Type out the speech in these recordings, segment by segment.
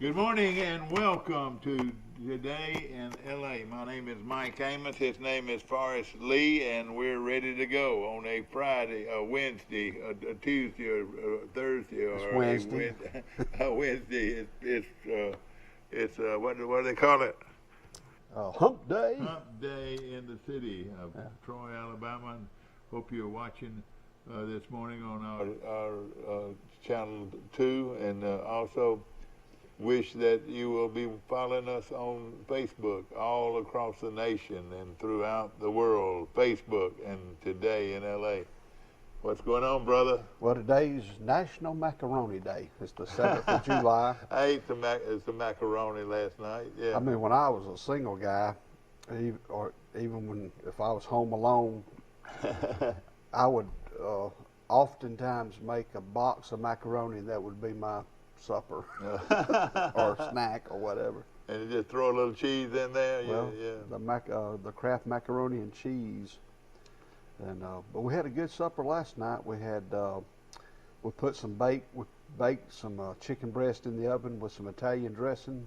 Good morning and welcome to Today in LA. My name is Mike Amos. His name is Forrest Lee, and we're ready to go on a Friday, a Wednesday, a Tuesday, or a Thursday, or Wednesday. a Wednesday. What do they call it? Hump Day. Hump Day in the city of Troy, Alabama. Hope you're watching this morning on our channel 2, and also wish that you will be following us on Facebook all across the nation and throughout the world. Facebook and Today in LA. What's going on, brother? Well, today's National Macaroni Day. It's the 7th of July. I ate the macaroni last night. Yeah. I mean, when I was a single guy, if I was home alone, I would oftentimes make a box of macaroni. That would be my supper or snack or whatever. And you just throw a little cheese in there. Well, the Kraft macaroni and cheese. And but we had a good supper last night. We baked some chicken breast in the oven with some Italian dressing.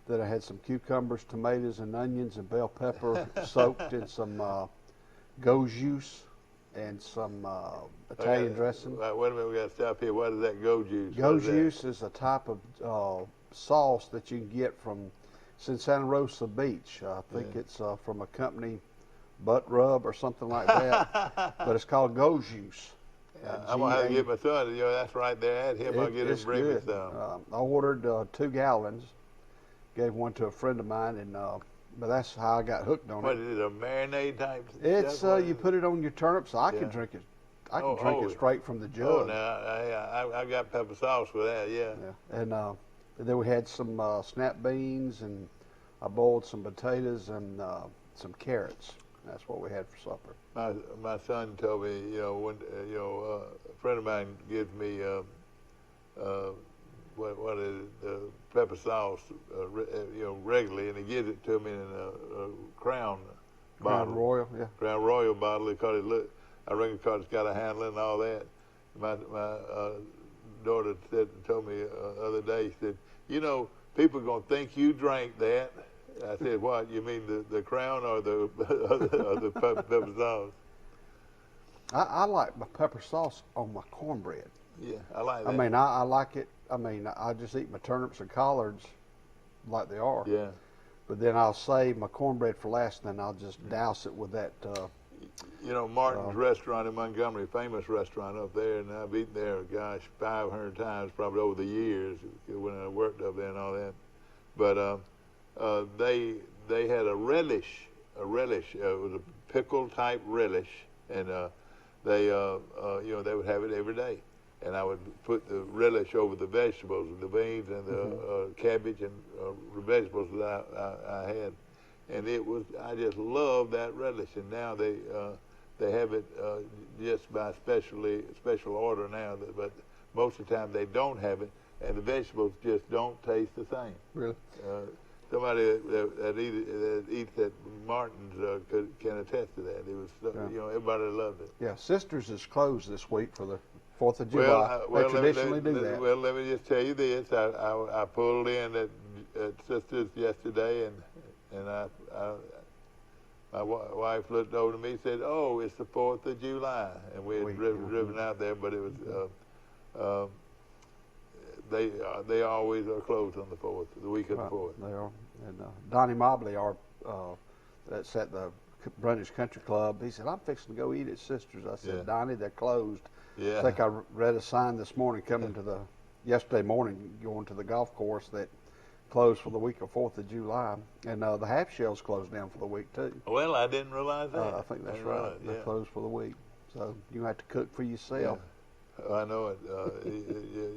Then I had some cucumbers, tomatoes, and onions and bell pepper soaked in some goat juice and some Italian dressing. Wait a minute, we got to stop here. What is that goat juice? Goat juice is a type of sauce that you can get from Santa Rosa Beach. I think it's from a company, Butt Rub or something like that. But it's called goat juice. I'm going to have to get my son. That's right there at him. I'll get him to bring me some. I ordered 2 gallons, gave one to a friend of mine, and but that's how I got hooked on it. What is it, a marinade type? It's you put it on your turnips. I can drink it. I can drink it straight from the jug. Oh, now I got pepper sauce with that. Yeah. And then we had some snap beans, and I boiled some potatoes and some carrots. That's what we had for supper. My son told me, when a friend of mine gives me what is it, the pepper sauce, regularly, and he gives it to me in a Crown bottle. Crown Royal, yeah. Crown Royal bottle. I reckon because it's got a handle and all that. My daughter told me the other day, she said, people are going to think you drank that. I said, what? You mean the Crown or the pepper sauce? I like my pepper sauce on my cornbread. Yeah, I like that. I mean, I like it. I mean, I just eat my turnips and collards like they are. Yeah. But then I'll save my cornbread for last, and then I'll just douse it with that. Martin's restaurant in Montgomery, famous restaurant up there, and I've eaten there, 500 times probably over the years when I worked up there and all that. But they had a relish. It was a pickle type relish, and they would have it every day. And I would put the relish over the vegetables, the beans and the cabbage and the vegetables that I had. And I just love that relish. And now they have it just by special order now. But most of the time they don't have it, and the vegetables just don't taste the same. Really? Somebody that eats at Martin's can attest to that. It was, everybody loved it. Yeah, Sisters is closed this week for the 4th of July. They traditionally do that. Well, let me just tell you this. I pulled in at Sisters yesterday, and my wife looked over to me and said, "Oh, it's the 4th of July," and we had driven out there, but it was they always are closed on the 4th, the week of the 4th. They are. And Donnie Mobley, that's at the Brundage Country Club, he said, "I'm fixing to go eat at Sisters." I said, "Donnie, they're closed." Yeah. I think I read a sign this morning yesterday morning, going to the golf course that closed for the week of 4th of July. And the half shell's closed down for the week, too. Well, I didn't realize that. I think that's right. They're closed for the week. So you have to cook for yourself. Yeah. I know it.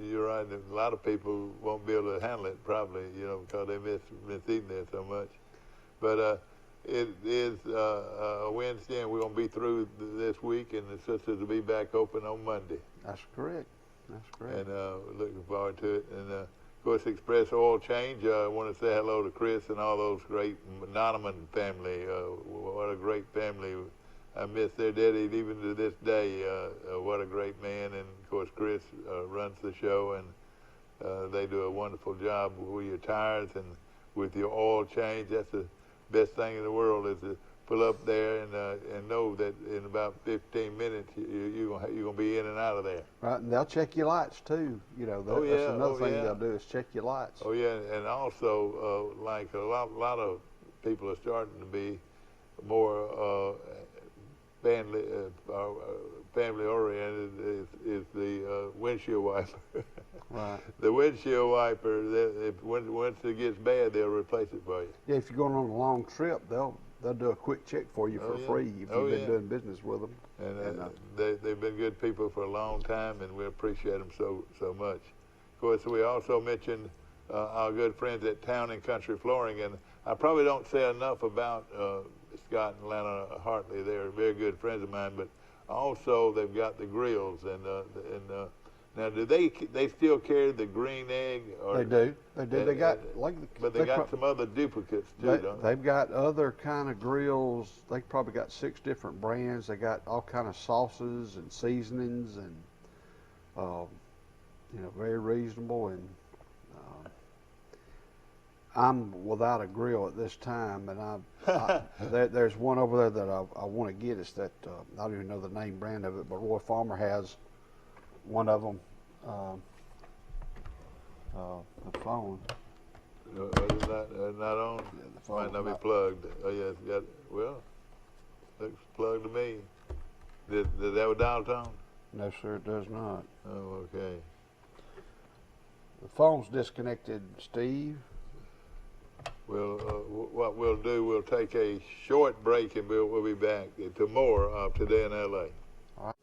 You're right. A lot of people won't be able to handle it, probably, because they miss eating there so much. But it is a Wednesday, and we're going to be through this week, and the Sisters will be back open on Monday. That's correct. And looking forward to it. And of course, Express Oil Change. I want to say hello to Chris and all those great Nonaman family. What a great family. I miss their daddy even to this day. What a great man. And of course, Chris runs the show, and They do a wonderful job with your tires and with your oil change. That's the best thing in the world, is to pull up there and know that in about 15 minutes you're gonna be in and out of there. Right, and they'll check your lights too. You know, Oh, yeah. that's another thing Yeah. they'll do is check your lights. Oh yeah, and also like a lot of people are starting to be more family oriented. Is the windshield wiper. Right. The windshield wiper, once it gets bad, they'll replace it for you. Yeah, if you're going on a long trip, they'll do a quick check for you for free if you've been doing business with them. And they've been good people for a long time, and we appreciate them so much. Of course, we also mentioned our good friends at Town and Country Flooring, and I probably don't say enough about Scott and Lana Hartley. They're very good friends of mine, but also they've got the grills, and now do they still carry the green egg? Or, they do. They got but they got some other duplicates too, don't they? They've got other kind of grills. They probably got 6 different brands. They got all kind of sauces and seasonings, and you know, very reasonable. And I'm without a grill at this time, and there's one over there that I want to get. It's that I don't even know the name brand of it, but Roy Farmer has one of them. The phone. Not on. Yeah, the phone Might not be plugged. Oh yeah, it's got. Well, looks plugged to me. Did that have a dial tone? No, sir, it does not. Oh, okay. The phone's disconnected, Steve. Well, what we'll do, we'll take a short break, and we'll be back to more of Today in L.A.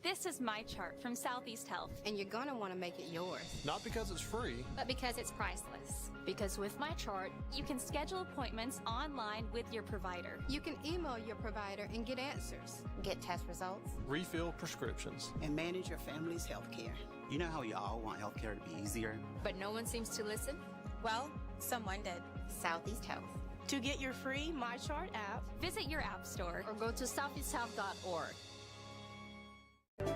This is my chart from Southeast Health. And you're going to want to make it yours. Not because it's free, but because it's priceless. Because with my chart, you can schedule appointments online with your provider. You can email your provider and get answers. Get test results. refill prescriptions, and manage your family's health care. You know how we all want health care to be easier? But no one seems to listen? Well, someone did. Southeast Health. To get your free My Chart app, visit your app store or go to southeasthealth.org.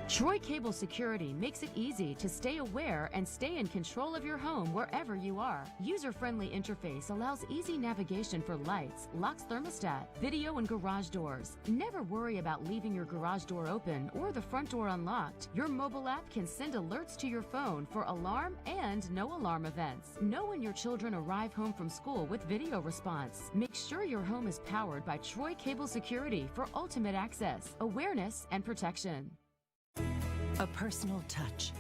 Troy Cable Security makes it easy to stay aware and stay in control of your home wherever you are. User-friendly interface allows easy navigation for lights, locks thermostat, video and garage doors. Never worry about leaving your garage door open or the front door unlocked. Your mobile app can send alerts to your phone for alarm and no alarm events. Know when your children arrive home from school with video response. Make sure your home is powered by Troy Cable Security for ultimate access, awareness, and protection. A personal touch,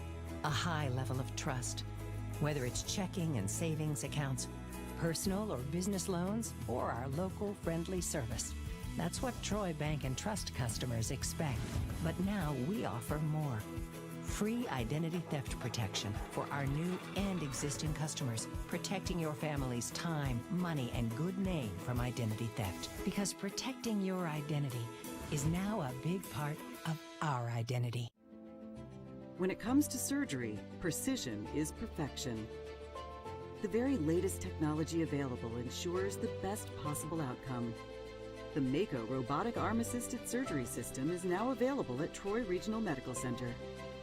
a high level of trust. Whether it's checking and savings accounts, personal or business loans, or our local friendly service. That's what Troy Bank and Trust customers expect. But now we offer more. Free identity theft protection for our new and existing customers, protecting your family's time, money, and good name from identity theft. Because protecting your identity is now a big part of our identity. When it comes to surgery, precision is perfection. The very latest technology available ensures the best possible outcome. The Mako Robotic Arm-Assisted Surgery System is now available at Troy Regional Medical Center.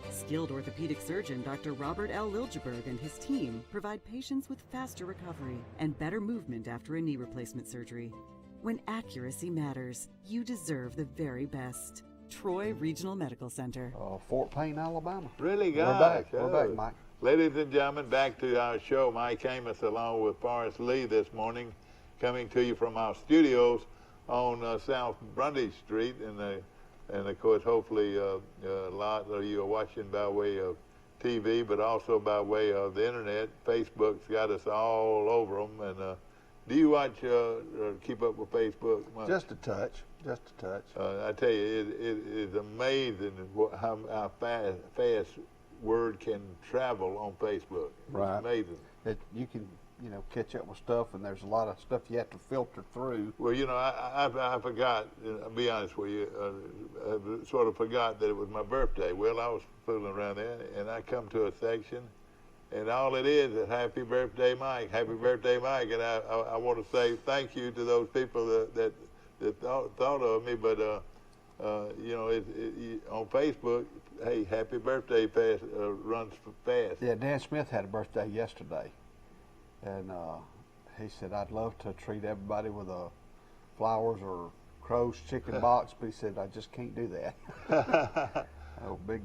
Skilled orthopedic surgeon Dr. Robert L. Liljeberg and his team provide patients with faster recovery and better movement after a knee replacement surgery. When accuracy matters, you deserve the very best. Troy Regional Medical Center. Fort Payne, Alabama. Really, guys? We're back, Mike. Ladies and gentlemen, back to our show. Mike Amos along with Forrest Lee this morning, coming to you from our studios on South Brundage Street. And of course, hopefully a lot of you are watching by way of TV, but also by way of the internet. Facebook's got us all over them. And do you watch or keep up with Facebook much? Just a touch. I tell you, it is amazing how fast word can travel on Facebook. Right. It's amazing. You can, catch up with stuff, and there's a lot of stuff you have to filter through. Well, I forgot, I'll be honest with you, I sort of forgot that it was my birthday. Well, I was fooling around there, and I come to a section, and all it is happy birthday, Mike, happy birthday, Mike. And I want to say thank you to those people that thought of me, but on Facebook, hey, happy birthday runs fast. Yeah, Dan Smith had a birthday yesterday, and he said, I'd love to treat everybody with flowers or Crow's chicken box, but he said, I just can't do that. Oh, Big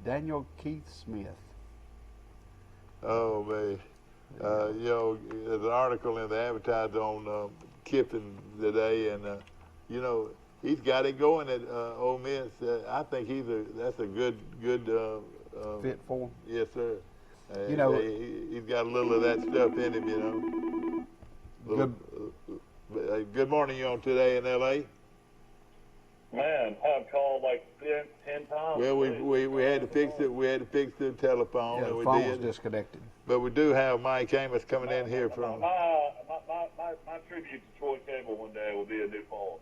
Daniel Keith Smith. Oh, man. You know, there's an article in the Advertiser on Kiffin today, and, you know, he's got it going at Ole Miss. I think that's a good fit for him. Yes, sir. You know, he's got a little of that stuff in him, you know. Good morning, you on Today in L.A.? Man, I've called like 10 times. Well, we had to fix it. We had to fix the telephone, yeah, and the we phone did. was disconnected. But we do have Mike Amos coming in here from. My tribute to Troy Cable one day will be a new phone.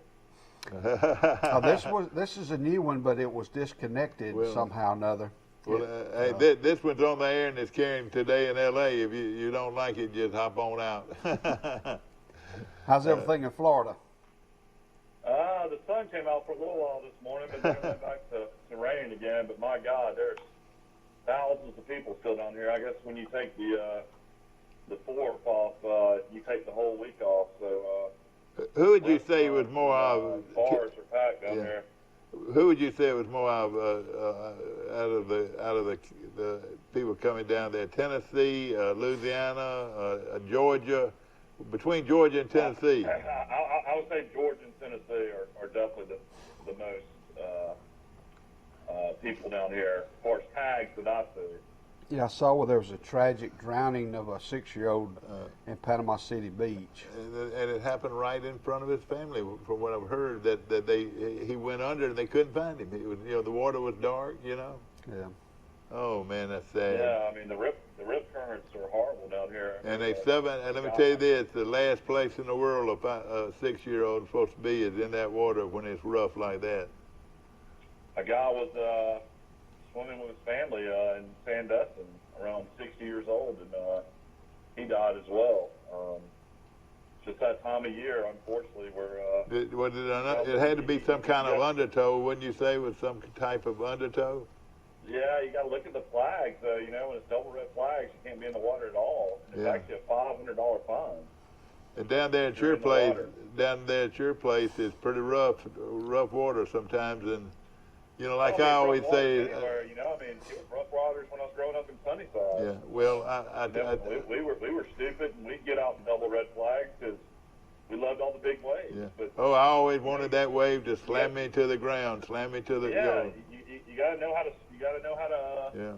This is a new one, but it was disconnected somehow or another. Well, hey, this one's on the air and it's carrying Today in L.A. If you don't like it, just hop on out. How's everything in Florida? The sun came out for a little while this morning, but then it went back to rain again. But my God, there's thousands of people still down here. I guess when you take the 4th off, you take the whole week off. So who would you say was more of? Bars are packed down here. Who would you say was more of out of the people coming down there? Tennessee, Louisiana, Georgia. Between Georgia and Tennessee, I would say Georgia and Tennessee are definitely the most people down here. Of course, tags that I see. Yeah, I saw where there was a tragic drowning of a 6-year-old in Panama City Beach, and it happened right in front of his family. From what I've heard, that he went under and they couldn't find him. It was, you know, the water was dark. You know. Yeah. Oh man, that's sad. Yeah, I mean the rip currents are horrible down here. And and let me tell you this: the last place in the world a 6-year-old is supposed to be is in that water when it's rough like that. A guy was swimming with his family in Sandustin, around 60 years old, and he died as well. Just that time of year, unfortunately, where it had to be some kind of undertow, wouldn't you say, with some type of undertow? Yeah, you got to look at the flags. You know, when it's double red flags, you can't be in the water at all. And it's actually a $500 fine. And down there at your place, it's pretty rough water sometimes. And you know, like I always say, you know, I mean, it was rough waters when I was growing up in Sunnyside. Yeah, well, we were stupid, and we'd get out in double red flags because we loved all the big waves. Yeah. But, I always wanted that wave to slam me to the ground, slam me to the. Yeah, you got to know how to. You got to know how to. Yeah.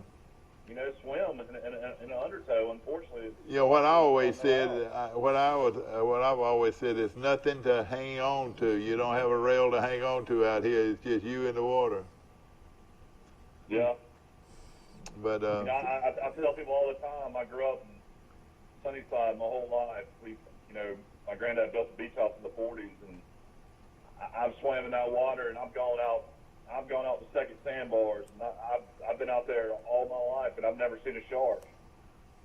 You know, swim in an undertow. Unfortunately. You know what I always said. What I've always said is nothing to hang on to. You don't have a rail to hang on to out here. It's just you in the water. Yeah. But you know, I tell people all the time. I grew up in Sunnyside my whole life. My granddad built the beach house in the '40s, and I've swam in that water, and I've gone out to second sandbars, and I've been out there all my life, and I've never seen a shark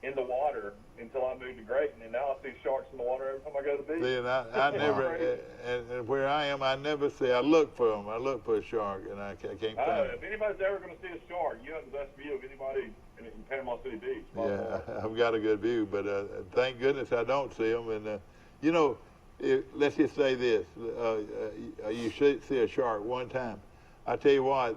in the water until I moved to Grayton, and now I see sharks in the water every time I go to the beach. See, and I never, and where I am, I never see. I look for them. I look for a shark, and I can't find them. If anybody's ever going to see a shark, you have the best view of anybody in Panama City Beach. Yeah, I've got a good view, but thank goodness I don't see them. And you know, let's just say this: you should see a shark one time. I tell you what,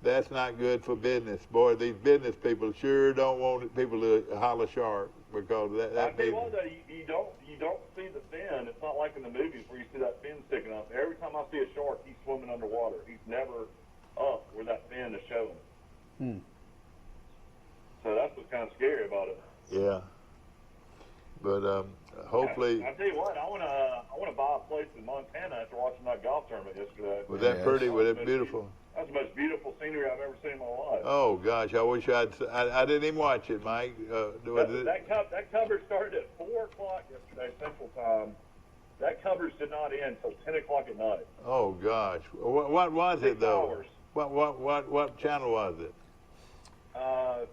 that's not good for business. Boy, these business people sure don't want people to holler shark because that I tell you what, though, you don't see the fin. It's not like in the movies where you see that fin sticking up. Every time I see a shark, he's swimming underwater. He's never up where that fin is showing. So that's what's kind of scary about it. Yeah. But hopefully. I tell you what, I want to buy a place in Montana after watching that golf tournament yesterday. Was that pretty? Was it beautiful? That's the most beautiful scenery I've ever seen in my life. Oh gosh, I wish I didn't even watch it, Mike. That coverage started at 4 o'clock yesterday Central Time. That coverage did not end until 10 o'clock at night. Oh gosh, what was it though? 6 hours. What channel was it?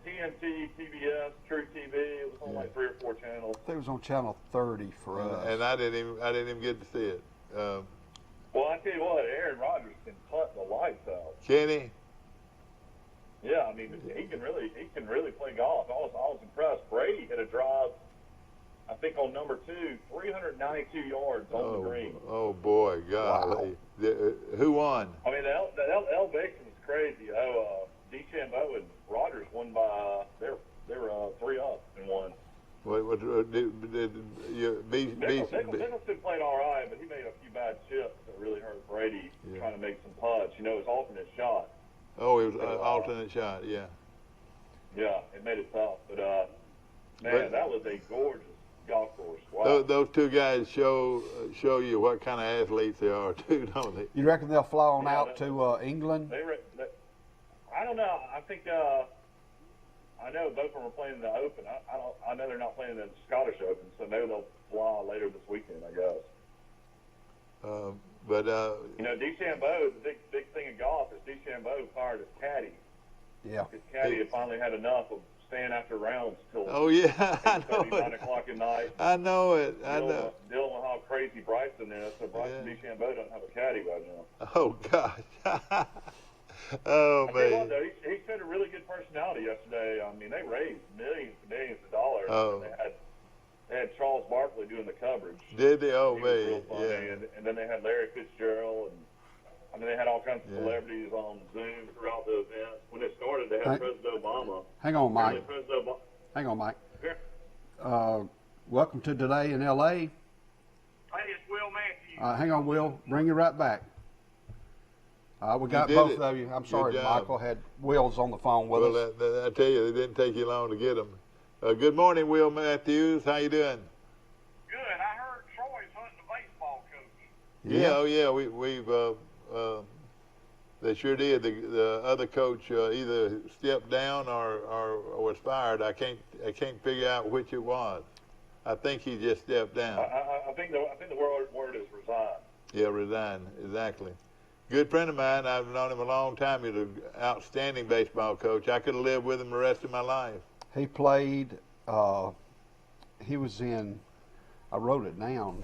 TNT, TBS, True TV. It was on like 3 or 4 channels. I think it was on channel 30 for us. And I didn't even get to see it. Well, I tell you what, Aaron Rodgers can cut the lights out. Can he? Yeah, I mean, he can really play golf. I was impressed. Brady hit a drive, I think on number 2, 392 yards on the green. Oh boy, golly. Wow. Who won? I mean, the elevation was crazy. DeChambeau and Rogers won by they were 3 up and won. What did Nicholson played all right, but he made a few bad chips that really hurt Brady trying to make some putts. You know, his alternate shot. Oh, it was an alternate shot, yeah. Yeah, it made it tough. But, that was a gorgeous golf course. Wow. Those two guys show you what kind of athletes they are, too, don't they? You reckon they'll fly on out to England? I don't know. I think I know both of them are playing the Open. I know they're not playing the Scottish Open, so maybe they'll fly later this weekend, I guess. You know, DeChambeau, the big thing in golf is DeChambeau fired his caddy. Yeah. His caddy had finally had enough of staying after rounds till I know 9 o'clock at night. I know it. Dealing with how crazy Bryson is, so Bryson DeChambeau doesn't have a caddy right now. Oh gosh. Oh man. What, though, he showed a really good personality yesterday. I mean, they raised millions and millions of dollars. Oh. They had Charles Barkley doing the coverage. Did they? Oh, man. Yeah. And then they had Larry Fitzgerald. And I mean, they had all kinds of celebrities on Zoom throughout the event. When it started, they had President Obama. Hang on, Mike. Hang on, Mike. Welcome to Today in L.A. Hey, it's Will Matthews. Hang on, Will. Bring you right back. We got both of you. I'm sorry, Michael had Will's on the phone with us. Well, I tell you, it didn't take you long to get them. Good morning, Will Matthews. How you doing? Good. I heard Troy's hunting a baseball coach. Yeah, they sure did. The other coach either stepped down or was fired. I can't figure out which it was. I think he just stepped down. I think the word is resigned. Yeah, resigned, exactly. Good friend of mine. I've known him a long time. He's an outstanding baseball coach. I could have lived with him the rest of my life. He played, he was in, I wrote it down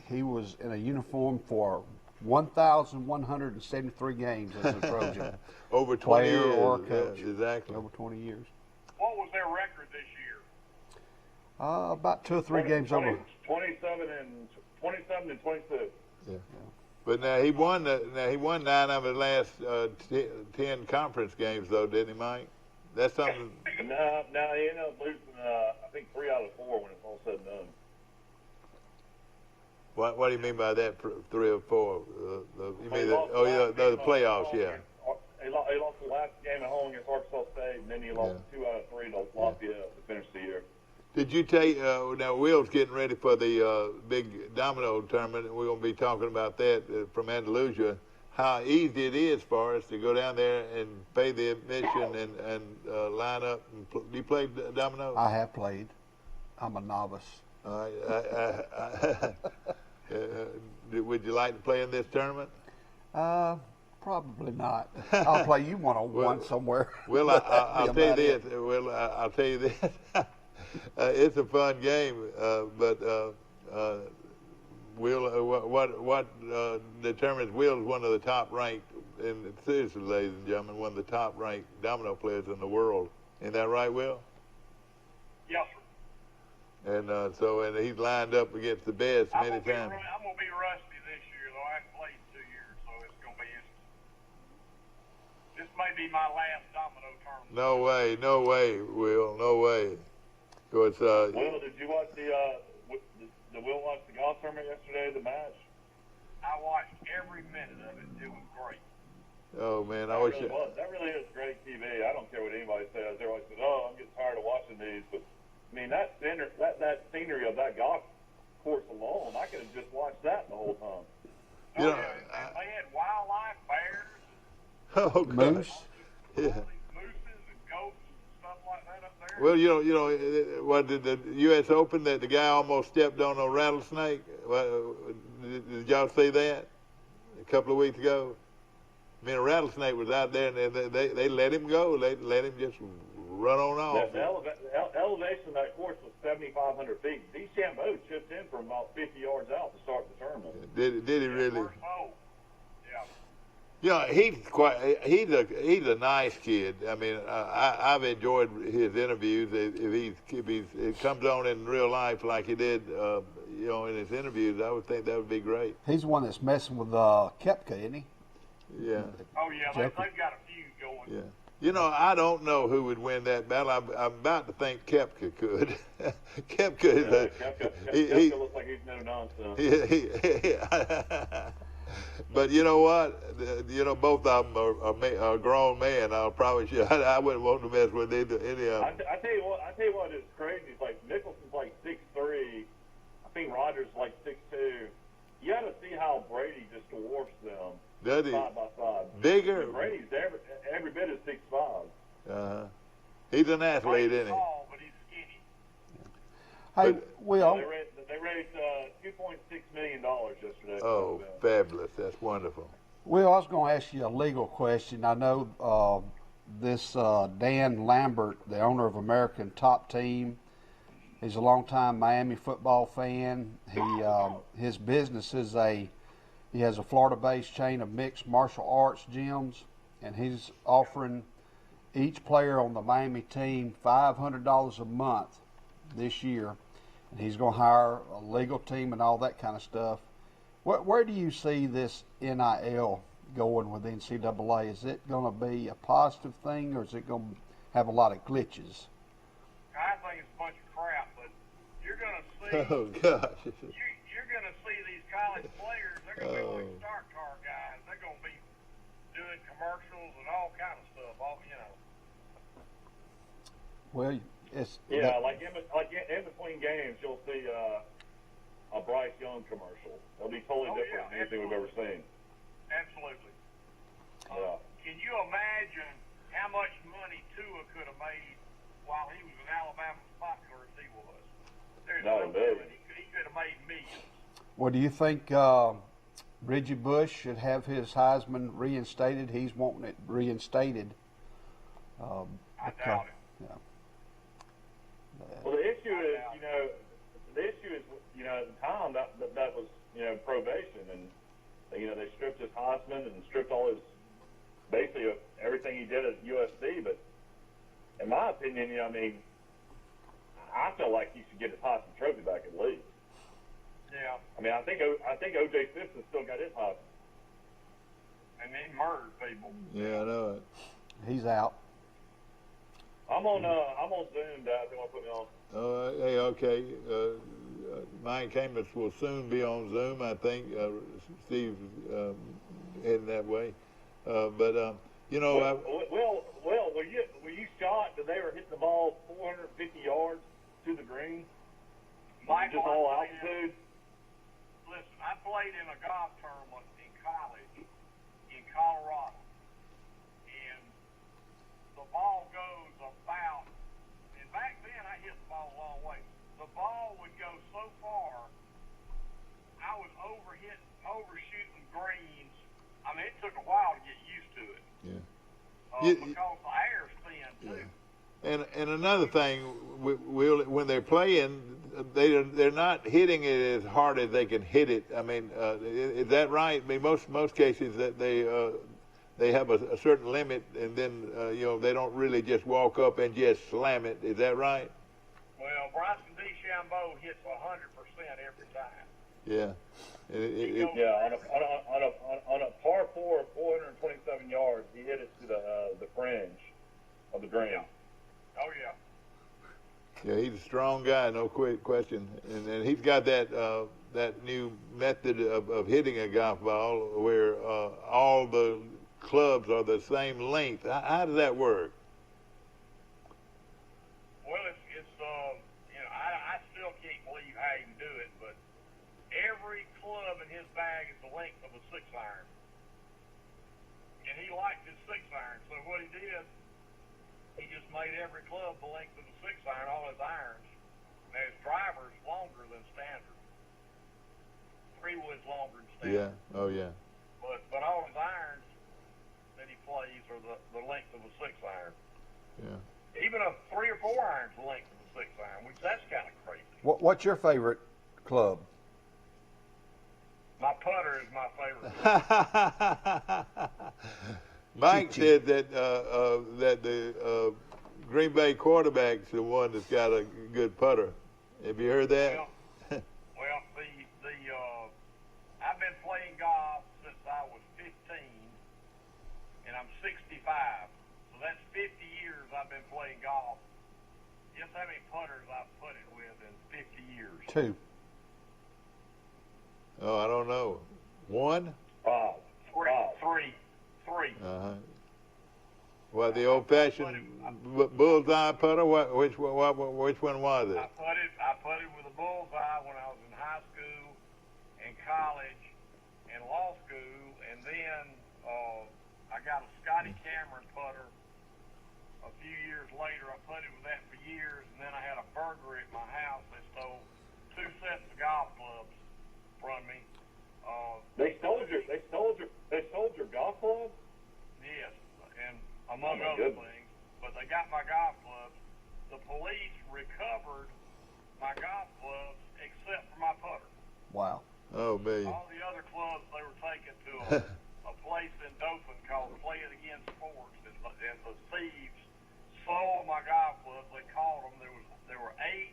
he was in a uniform for 1,173 games as a Trojan. Over 20 player years. Or coach. Yeah, exactly. Over 20 years. What was their record this year? About 2 or 3 games over. 27 and 26. Yeah. But now he won 9 of his last 10 conference games, though, didn't he, Mike? That's something. No, he ended up losing. I think 3 out of 4 when it's all said and done. What do you mean by that? 3 or 4? You mean the playoffs? Yeah. He lost the last game at home against Arkansas State, and then he lost 2 out of 3 to Lafayette to finish the year. Did you take, now Will's getting ready for the big domino tournament. We're going to be talking about that from Andalusia, how easy it is for us to go down there and pay the admission and line up. Do you play domino? I have played. I'm a novice. Would you like to play in this tournament? Probably not. I'll play you one-on-one somewhere. Well, I'll tell you this. Well, I'll tell you this. It's a fun game, but Will, what determines Will is one of the top-ranked, and seriously, ladies and gentlemen, one of the top-ranked domino players in the world. Isn't that right, Will? Yes, sir. And he's lined up against the best many times. I'm gonna be rusty this year, though. I haven't played in 2 years, so it's gonna be interesting. This may be my last domino tournament. No way, Will, no way. So it's, Will, did you watch did Will watch the golf tournament yesterday, the match? I watched every minute of it. It was great. Oh man, that really is great TV. I don't care what anybody says. Everybody says, "Oh, I'm getting tired of watching these," but I mean that scenery of that golf course alone, I could have just watched that the whole time. You know, they had wildlife, bears, oh, moose. Yeah. Mooses and goats and stuff like that up there. Well, you know, what did the U.S. Open that the guy almost stepped on a rattlesnake? Did y'all see that a couple of weeks ago? I mean, a rattlesnake was out there, and they let him go. They let him just run on off. The elevation of that course was 7,500 feet. DeChambeau chipped in from about 50 yards out to start the tournament. Did he really? Yeah. You know, he's a nice kid. I mean, I've enjoyed his interviews. If it comes on in real life like he did, you know, in his interviews, I would think that would be great. He's the one that's messing with Kepka, isn't he? Yeah. Oh yeah, they've got a few going. Yeah. You know, I don't know who would win that battle. I'm about to think Kepka could. Kepka is Kepka looks like he's no nonsense. But you know what? You know, both of them are grown men. I promise you, I wouldn't want to mess with any of them. I tell you what is crazy. It's like Nicholson's like 6'3". I think Rogers is like 6'2". You got to see how Brady just dwarfs them. Does he? Side by side. Bigger. Brady's every bit as 6'5". He's an athlete, isn't he? Tall, but he's skinny. Hey, Will. They raised $2.6 million yesterday. Oh, fabulous! That's wonderful. Will, I was going to ask you a legal question. I know this Dan Lambert, the owner of American Top Team, he's a longtime Miami football fan. His business is he has a Florida-based chain of mixed martial arts gyms, and he's offering each player on the Miami team $500 a month this year, and he's going to hire a legal team and all that kind of stuff. Where do you see this NIL going with the NCAA? Is it going to be a positive thing, or is it going to have a lot of glitches? I think it's a bunch of crap, but you're going to see. Oh gosh. You're going to see these college players. They're going to be like stock car guys. They're going to be doing commercials and all kind of stuff. Well, it's like in between games, you'll see a Bryce Young commercial. It'll be totally different than anything we've ever seen. Absolutely. Yeah. Can you imagine how much money Tua could have made while he was in Alabama, as popular as he was? There's no million. He could have made millions. Well, do you think Reggie Bush should have his Heisman reinstated? He's wanting it reinstated. I doubt it. Yeah. Well, the issue is, at the time that was, probation, and they stripped his Heisman and stripped all his, basically everything he did at USC. But in my opinion, I feel like he should get his Heisman Trophy back at least. Yeah. I mean, I think O.J. Simpson still got his Heisman. And he murdered people. Yeah, I know it. He's out. I'm on Zoom, Dad. They want to put me on. Hey, okay. Mike Amos will soon be on Zoom. I think Steve's heading that way. Well, were you shocked that they were hitting the ball 450 yards to the green? Michael, just all altitude. Listen, I played in a golf tournament in college in Colorado, and the ball goes about, and back then I hit the ball a long way. The ball would go so far, I was overshooting greens. I mean, it took a while to get used to it. Yeah. Because the air's thin too. And another thing, when they're playing, they're not hitting it as hard as they can hit it. I mean, is that right? I mean, most cases that they have a certain limit, and then they don't really just walk up and just slam it. Is that right? Well, Bryson DeChambeau hits 100% every time. Yeah. On a par 4 of 427 yards, he hit it to the fringe of the green. Oh yeah. Yeah, he's a strong guy, no question, and he's got that new method of hitting a golf ball where all the clubs are the same length. How does that work? Well, it's I still can't believe how you can do it, but every club in his bag is the length of a 6-iron, and he liked his 6-iron. So what he did, he just made every club the length of a 6-iron, all his irons. Now his driver's longer than standard. 3-wood's longer than standard. Yeah. Oh yeah. But all his irons that he plays are the length of a 6-iron. Yeah. Even a 3 or 4 iron's the length of a 6-iron, which that's kind of crazy. What's your favorite club? My putter is my favorite club. Mike said that that the Green Bay quarterback's the one that's got a good putter. Have you heard that? Well, I've been playing golf since I was 15, and I'm 65. So that's 50 years I've been playing golf. Guess how many putters I've putted with in 50 years? 2. Oh, I don't know. 1? Three. What, the old-fashioned bullseye putter? Which one was it? I putted with a bullseye when I was in high school, and college, and law school, and then I got a Scotty Cameron putter. A few years later, I putted with that for years, and then I had a burglar at my house that stole 2 sets of golf clubs from me. They stole your golf club? Yes, and among other things. But they got my golf clubs. The police recovered my golf clubs except for my putter. Wow. Oh, man. All the other clubs they were taken to a place in Dothan called Play It Again Sports, and the thieves sold my golf clubs. They caught them. There were 8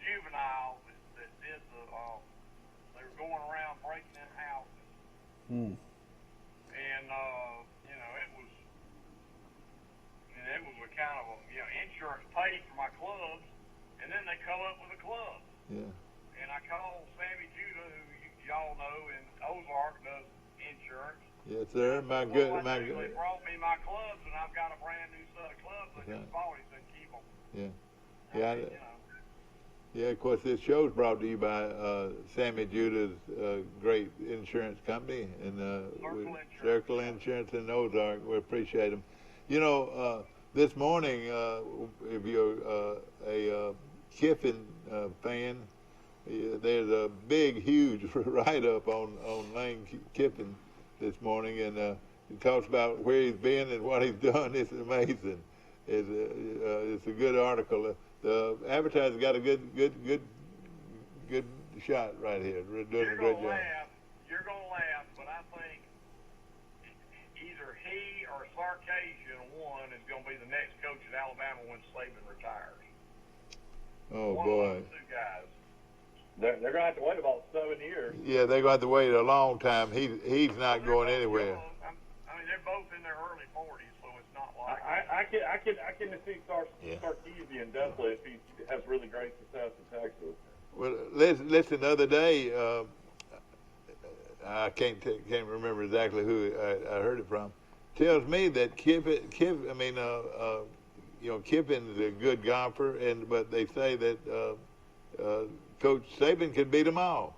juveniles that did the. They were going around breaking in houses. And it was a kind of insurance paid for my clubs, and then they come up with a club. Yeah. And I called Sammy Judah, who y'all know in Ozark does insurance. Yes, sir. They brought me my clubs, and I've got a brand new set of clubs. I just bought. He said keep them. Yeah. Yeah, of course, this show is brought to you by Sammy Judah's great insurance company and Circle Insurance in Ozark. We appreciate them. You know, this morning, if you're a Kiffin fan, there's a big, huge write-up on Lane Kiffin this morning, and he talks about where he's been and what he's done. It's amazing. It's a good article. The advertiser got a good shot right here. We're doing a great job. You're gonna laugh, but I think either he or Sarkisian one is gonna be the next coach at Alabama when Saban retires. Oh one boy. Of those 2 guys. They're gonna have to wait about 7 years. Yeah, they're going to have to wait a long time. He's not going anywhere. I mean, they're both in their early 40s, so it's not like. I can see Sarkisian definitely if he has really great success in Texas. Well, listen. The other day, I can't remember exactly who I heard it from. Tells me that Kiffin's a good golfer, but they say that Coach Saban could beat them all.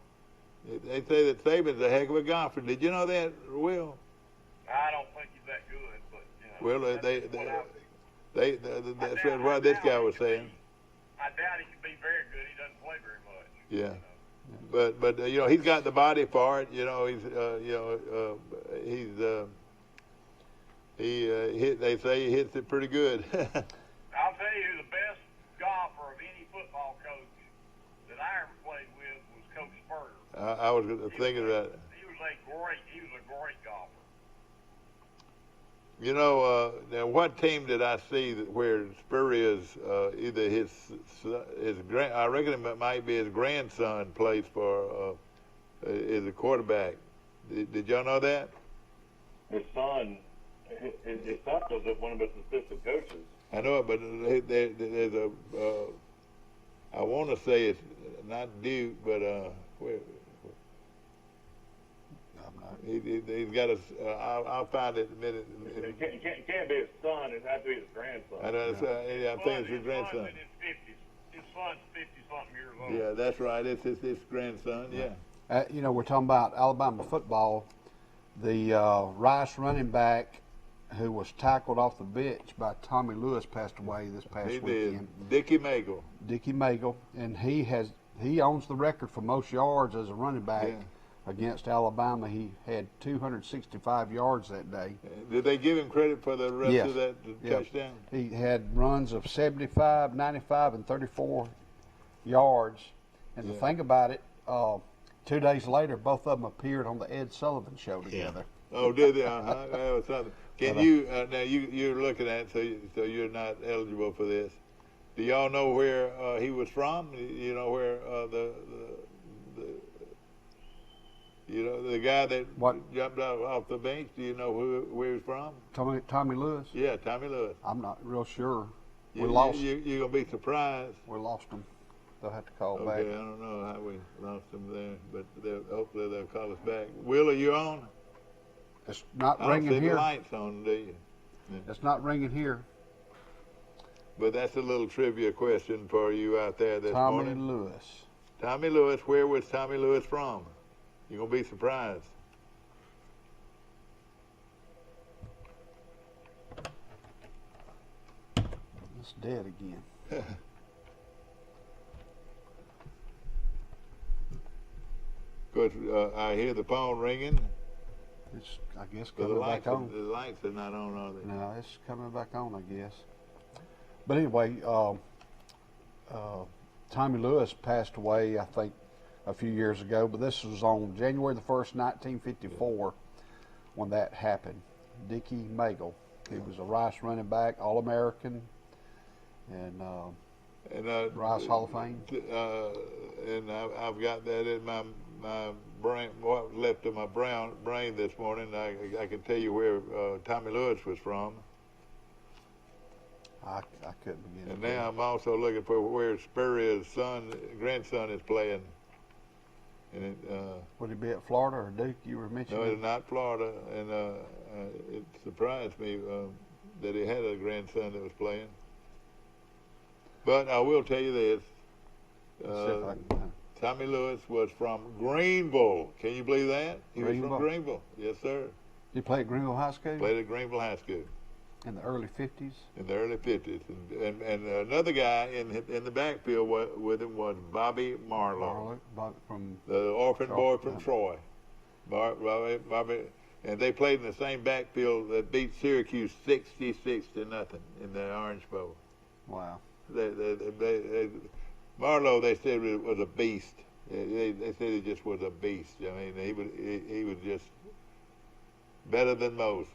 They say that Saban's a heck of a golfer. Did you know that, Will? I don't think he's that good, but Well, that's what this guy was saying. I doubt he can be very good. He doesn't play very much. Yeah, but he's got the body for it. They say he hits it pretty good. I'll tell you, the best golfer of any football coach that I ever played with was Coach Spurrier. I was thinking that. He was a great golfer. You know, now what team did I see where Spurrier's either his I reckon it might be his grandson plays for is a quarterback. Did y'all know that? His son was one of his assistant coaches. I know it, but there's a I want to say it's not Duke, but where? He's got a. I'll find it in a minute. It can't be his son. It has to be his grandson. I know. I think it's his grandson. His son's 50-something years old. Yeah, that's right. It's his grandson. Yeah. We're talking about Alabama football. The Rice running back who was tackled off the bench by Tommy Lewis passed away this past weekend. Dickie Magle. Dickie Magle, and he owns the record for most yards as a running back. Yeah. Against Alabama, he had 265 yards that day. Did they give him credit for the rest of that touchdown? He had runs of 75, 95, and 34 yards. And the thing about it, 2 days later, both of them appeared on the Ed Sullivan Show together. Oh, did they? Uh-huh. That was something. Can you now you're looking at it, so you're not eligible for this. Do y'all know where he was from? You know where the guy that jumped off the bench. Do you know where he was from? Tommy Lewis. Yeah, Tommy Lewis. I'm not real sure. We lost. You're gonna be surprised. We lost him. They'll have to call back. back. I don't know how we lost him there, but hopefully they'll call us back. Will, are you on? It's not I ringing don't see here. The lights on, do you? Yeah. It's not ringing here. But that's a little trivia question for you out there this morning. Tommy Lewis. Tommy Lewis. Where was Tommy Lewis from? You're gonna be surprised. It's dead again. Of course, I hear the phone ringing. It's, I guess, coming back on. The lights are not on, are they? No, it's coming back on, I guess. But anyway, Tommy Lewis passed away, I think, a few years ago. But this was on January the 1st, 1954, when that happened. Dickie Magle. He was a Rice running back, All-American, and Rice Hall of Fame. And I've got that in my brain, what left of my brain this morning. I can tell you where Tommy Lewis was from. I couldn't begin. And now I'm also looking for where Spurrier's grandson is playing. And it, would he be at Florida or Duke? You were mentioning. No, it's not Florida, and it surprised me that he had a grandson that was playing. But I will tell you this. Tommy Lewis was from Greenville. Can you believe that? He was from Greenville. Yes, sir. He played at Greenville High School? Played at Greenville High School. In the early 50s? In the early 50s. And another guy in the backfield with him was Bobby Marlowe. From the orphan boy from Troy. Bobby, and they played in the same backfield that beat Syracuse 66-0 in the Orange Bowl. Wow. Marlowe, they said, was a beast. They said he just was a beast. I mean, he was just better than most.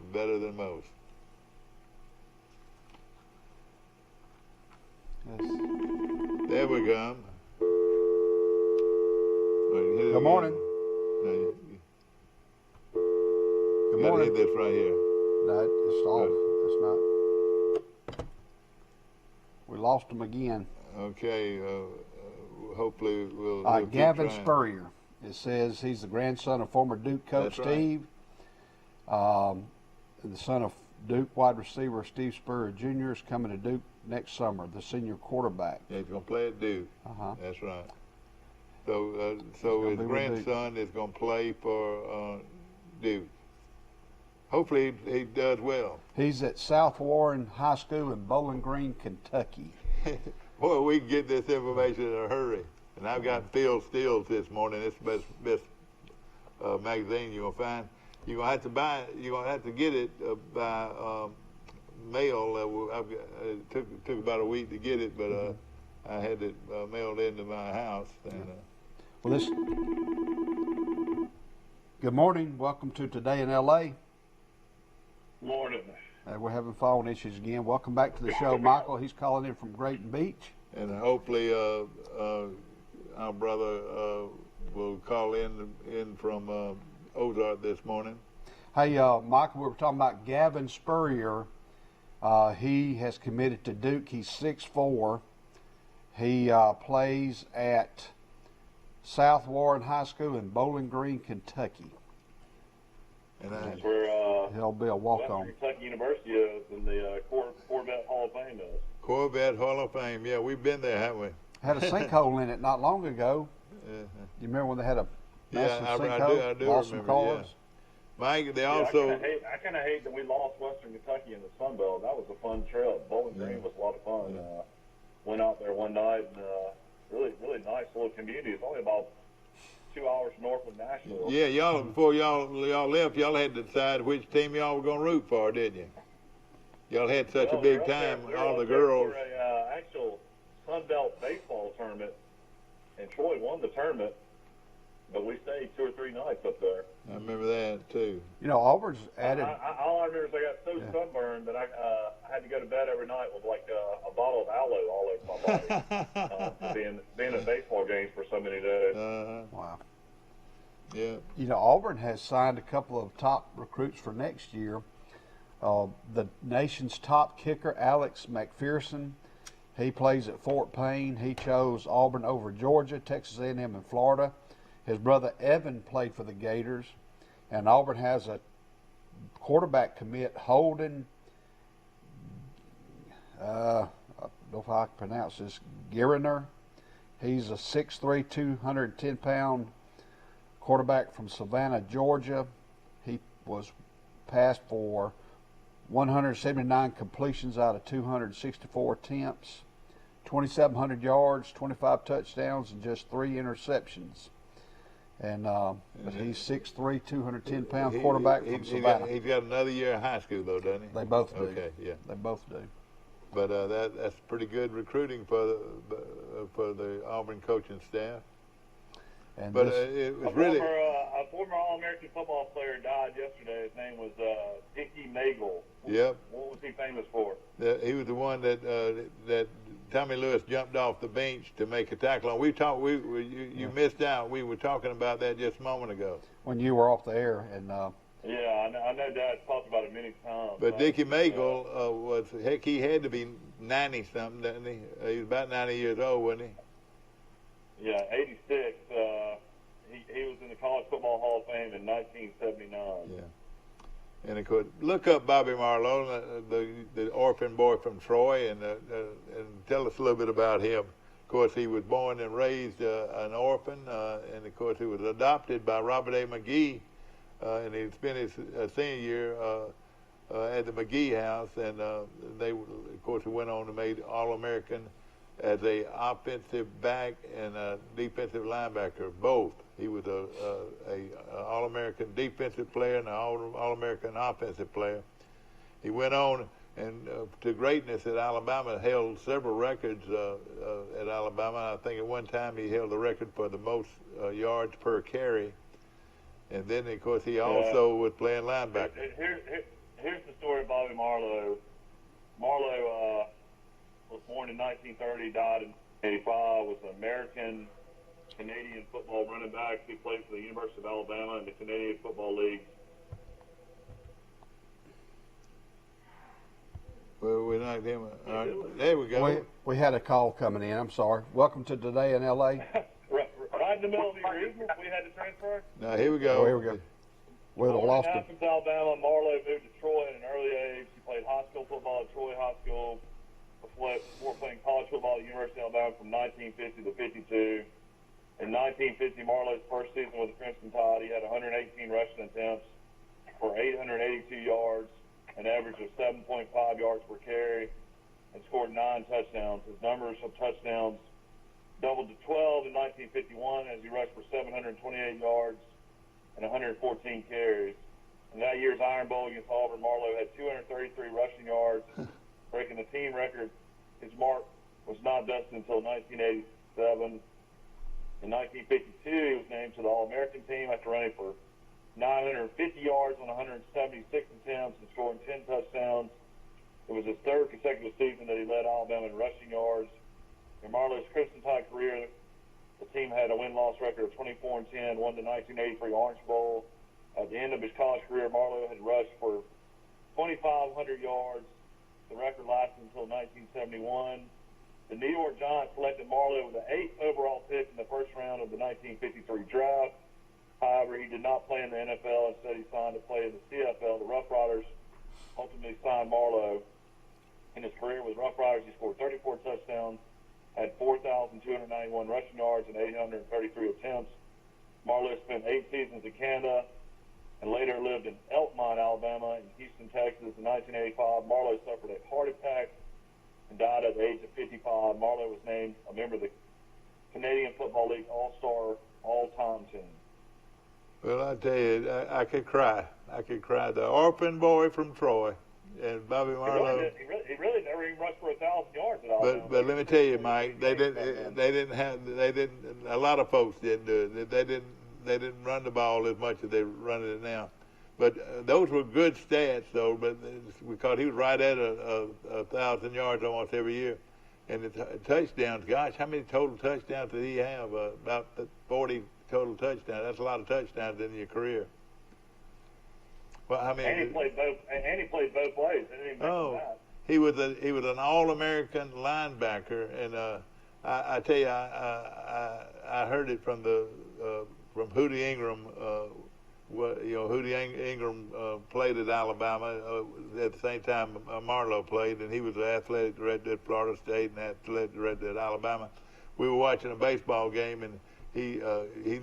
Yes. There we go. Good morning. Good morning. Hit this right here. No, it's off. It's not. We lost him again. Okay. Hopefully we'll. All right, Gavin Spurrier. It says he's the grandson of former Duke coach Steve, and the son of Duke wide receiver Steve Spurrier Jr. is coming to Duke next summer, the senior quarterback. Yeah, he's going to play at Duke. Uh-huh. That's right. So his grandson is going to play for Duke. Hopefully he does well. He's at South Warren High School in Bowling Green, Kentucky. Boy, we can get this information in a hurry. And I've got Phil Steele's this morning. It's the best magazine you're gonna find. You're gonna have to buy it. You're gonna have to get it by mail. It took about a week to get it, but I had it mailed into my house. And, well, good morning. Welcome to Today in L.A. Morning. We're having phone issues again. Welcome back to the show, Michael. He's calling in from Grayton Beach. And hopefully our brother will call in from Ozark this morning. Hey, Michael, we were talking about Gavin Spurrier. He has committed to Duke. He's 6'4". He plays at South Warren High School in Bowling Green, Kentucky. And that's where he'll be a walk-on. Kentucky University is, and the Corvette Hall of Fame is. Corvette Hall of Fame. Yeah, we've been there, haven't we? Had a sinkhole in it not long ago. You remember when they had a massive sinkhole? I do lost remember, some cars? Yeah. Mike, they also... I kind of hate that we lost Western Kentucky in the Sun Belt. That was a fun trip. Bowling Green was a lot of fun. Went out there one night, and really nice little community. It's only about 2 hours north of Nashville. Yeah, y'all, before y'all left, y'all had to decide which team y'all were going to root for, didn't you? Y'all had such a big time, all the girls. For an actual Sun Belt baseball tournament, and Troy won the tournament, but we stayed stayed 2 or 3 nights up there. I remember that too. You know, Auburn's added. All I remember is I got so sunburned that I had to go to bed every night with like a bottle of aloe all over my body. being at baseball games for so many days. Wow. Yeah. You know, Auburn has signed a couple of top recruits for next year. The nation's top kicker, Alex McPherson, he plays at Fort Payne. He chose Auburn over Georgia, Texas A&M, and Florida. His brother Evan played for the Gators, and Auburn has a quarterback commit, Holden. I don't know if I can pronounce this. Giriner. He's a 6'3", 210-pound quarterback from Savannah, Georgia. He was passed for 179 completions out of 264 attempts, 2,700 yards, 25 touchdowns, and just 3 interceptions. And but he's 6'3", 210-pound quarterback from Savannah. He's got another year of high school, though, doesn't he? They both do. Okay, yeah. They both do. But that's pretty good recruiting for the Auburn coaching staff. And but it was really a former All-American football player died yesterday. His name was Dickie Nagel. Yep. What was he famous for? He was the one that Tommy Lewis jumped off the bench to make a tackle on. You missed out. We were talking about that just a moment ago. When you were off the air, and yeah, I know Dad talked about it many times. But Dickie Nagel was, heck, he had to be 90-something, didn't he? He was about 90 years old, wasn't he? Yeah, 86. He was in the College Football Hall of Fame in 1979. Yeah. And of course, look up Bobby Marlowe, the orphan boy from Troy, and tell us a little bit about him. Of course, he was born and raised an orphan, and of course, he was adopted by Robert A. McGee, and he spent his senior year at the McGee House, and they, of course, went on to make All-American as a offensive back and a defensive linebacker, both. He was a All-American defensive player and an All-American offensive player. He went on and to greatness at Alabama, held several records at Alabama. I think at one time he held the record for the most yards per carry. And then, of course, he also was playing linebacker. Here's the story of Bobby Marlowe. Marlowe was born in 1930, died in 1985, was an American-Canadian football running back. He played for the University of Alabama in the Canadian Football League. Well, we knocked him. There we go. We had a call coming in. I'm sorry. Welcome to Today in L.A. Right in the middle of the regional, we had to transfer. Now, here we go. Here we go. We'd have lost him. In Alabama, Marlowe moved to Troy at an early age. He played high school football at Troy High School before playing college football at the University of Alabama from 1950 to 52. In 1950, Marlowe's first season with the Crimson Tide, he had 118 rushing attempts for 882 yards, an average of 7.5 yards per carry, and scored 9 touchdowns. His numbers of touchdowns doubled to 12 in 1951 as he rushed for 728 yards and 114 carries. In that year's Iron Bowl against Auburn, Marlowe had 233 rushing yards, breaking the team record. His mark was not dusted until 1987. In 1952, he was named to the All-American team after running for 950 yards on 176 attempts and scoring 10 touchdowns. It was his third consecutive season that he led Alabama in rushing yards. In Marlowe's Crimson Tide career, the team had a win-loss record of 24-10, won the 1983 Orange Bowl. At the end of his college career, Marlowe had rushed for 2,500 yards. The record lasted until 1971. The New York Giants selected Marlowe with the 8th overall pick in the first round of the 1953 draft. However, he did not play in the NFL. Instead, he signed to play in the CFL. The Rough Riders ultimately signed Marlowe. In his career with Rough Riders, he scored 34 touchdowns, had 4,291 rushing yards, and 833 attempts. Marlowe spent 8 seasons in Canada and later lived in Elkmont, Alabama, and Houston, Texas. In 1985, Marlowe suffered a heart attack and died at the age of 55. Marlowe was named a member of the Canadian Football League All-Star All-Time team. Well, I tell you, I could cry. I could cry. The orphan boy from Troy and Bobby Marlowe. He really never even rushed for 1,000 yards at Alabama. But let me tell you, Mike, they didn't. A lot of folks didn't do it. they didn't run the ball as much as they're running it now. But those were good stats, though. But because he was right at 1,000 yards almost every year, and the touchdowns. Gosh, how many total touchdowns did he have? About 40 total touchdowns. That's a lot of touchdowns in your career. Well, how many? And he played both ways. He was an All-American linebacker, and I tell you, I heard it from Hootie Ingram. Hootie Ingram played at Alabama at the same time Marlowe played, and he was an athletic director at Florida State and athletic director at Alabama. We were watching a baseball game, and he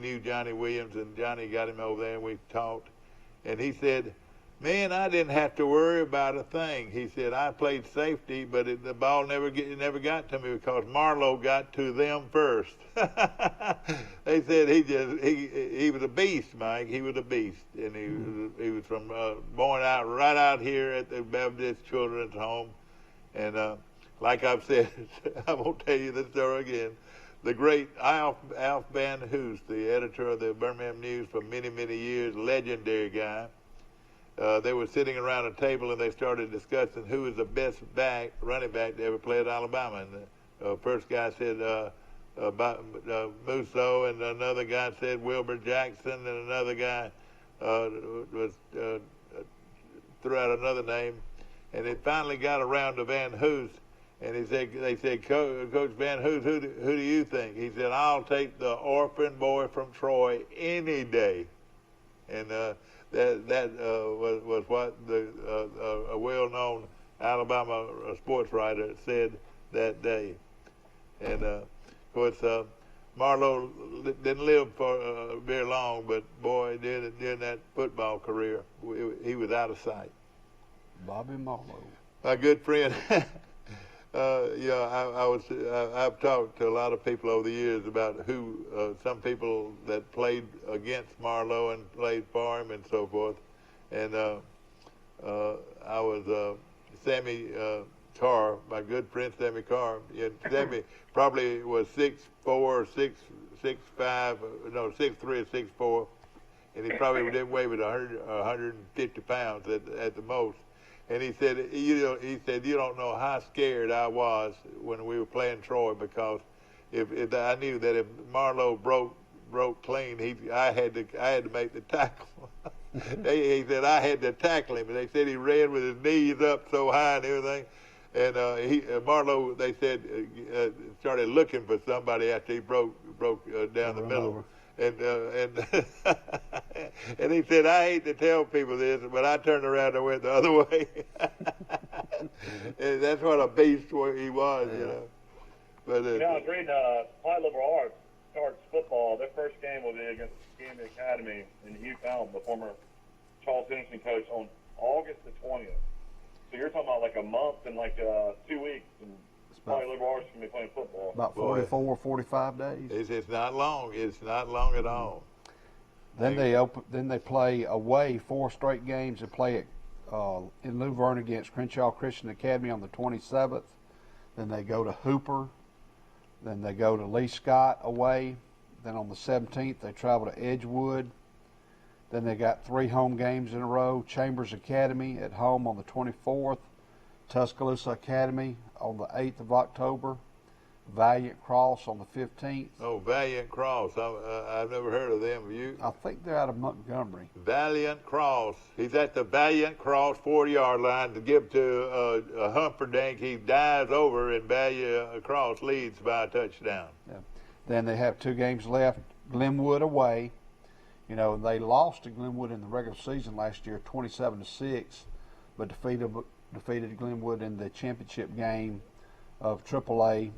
knew Johnny Williams, and Johnny got him over there, and we talked, and he said, "Man, I didn't have to worry about a thing." He said, "I played safety, but the ball never got to me because Marlowe got to them first." They said he was a beast, Mike. He was a beast, and he was from born right out here at the Baptist Children's Home, and like I've said, I won't tell you the story again. The great Alf Van Hoos, the editor of the Birmingham News for many, many years, legendary guy. They were sitting around a table and they started discussing who was the best running back to ever play at Alabama. And the first guy said Musso, and another guy said Wilbur Jackson, and another guy threw out another name. And it finally got around to Van Hoos, and they said, Coach Van Hoos, who do you think? He said, "I'll take the orphan boy from Troy any day." And that was what a well-known Alabama sports writer said that day. And of course, Marlowe didn't live for very long, but boy, during that football career, he was out of sight. Bobby Marlowe, my good friend. I've talked to a lot of people over the years about who some people that played against Marlowe and played for him and so forth. And I was Sammy Carr, my good friend Sammy Carr. And Sammy probably was 6'4", 6'5", no 6'3" or 6'4", and he probably didn't weigh but 150 pounds at the most. And he said, you don't know how scared I was when we were playing Troy, because if I knew that if Marlowe broke clean, I had to make the tackle. He said I had to tackle him, and they said he ran with his knees up so high and everything. And Marlowe, they said, started looking for somebody after he broke down the middle. And and he said, "I hate to tell people this, but I turned around and went the other way." And that's what a beast he was, you know. But I was reading High Liberal Arts starts football. Their first game will be against Academy Academy in Hugh Fountain, the former Charles Henderson coach, on August the 20th. So you're talking about like a month and like 2 weeks, and High Liberal Arts can be playing football. About 44, 45 days. It's not long. It's not long at all. Then they play away 4 straight games. They play at in Luverne against Crenshaw Christian Academy on the 27th. Then they go to Hooper. Then they go to Lee Scott away. Then on the 17th they travel to Edgewood. Then they got 3 home games in a row. Chambers Academy at home on the 24th. Tuscaloosa Academy on the 8th of October. Valiant Cross on the 15th. Oh, Valiant Cross. I've never heard of them. You? I think they're out of Montgomery. Valiant Cross. He's at the Valiant Cross 40-yard line to give to Humperdinck. He dives over, and Valiant Cross leads by a touchdown. Yeah. Then they have 2 games left. Glenwood away. You know, they lost to Glenwood in the regular season last year, 27-6, but defeated Glenwood in the championship game of AAA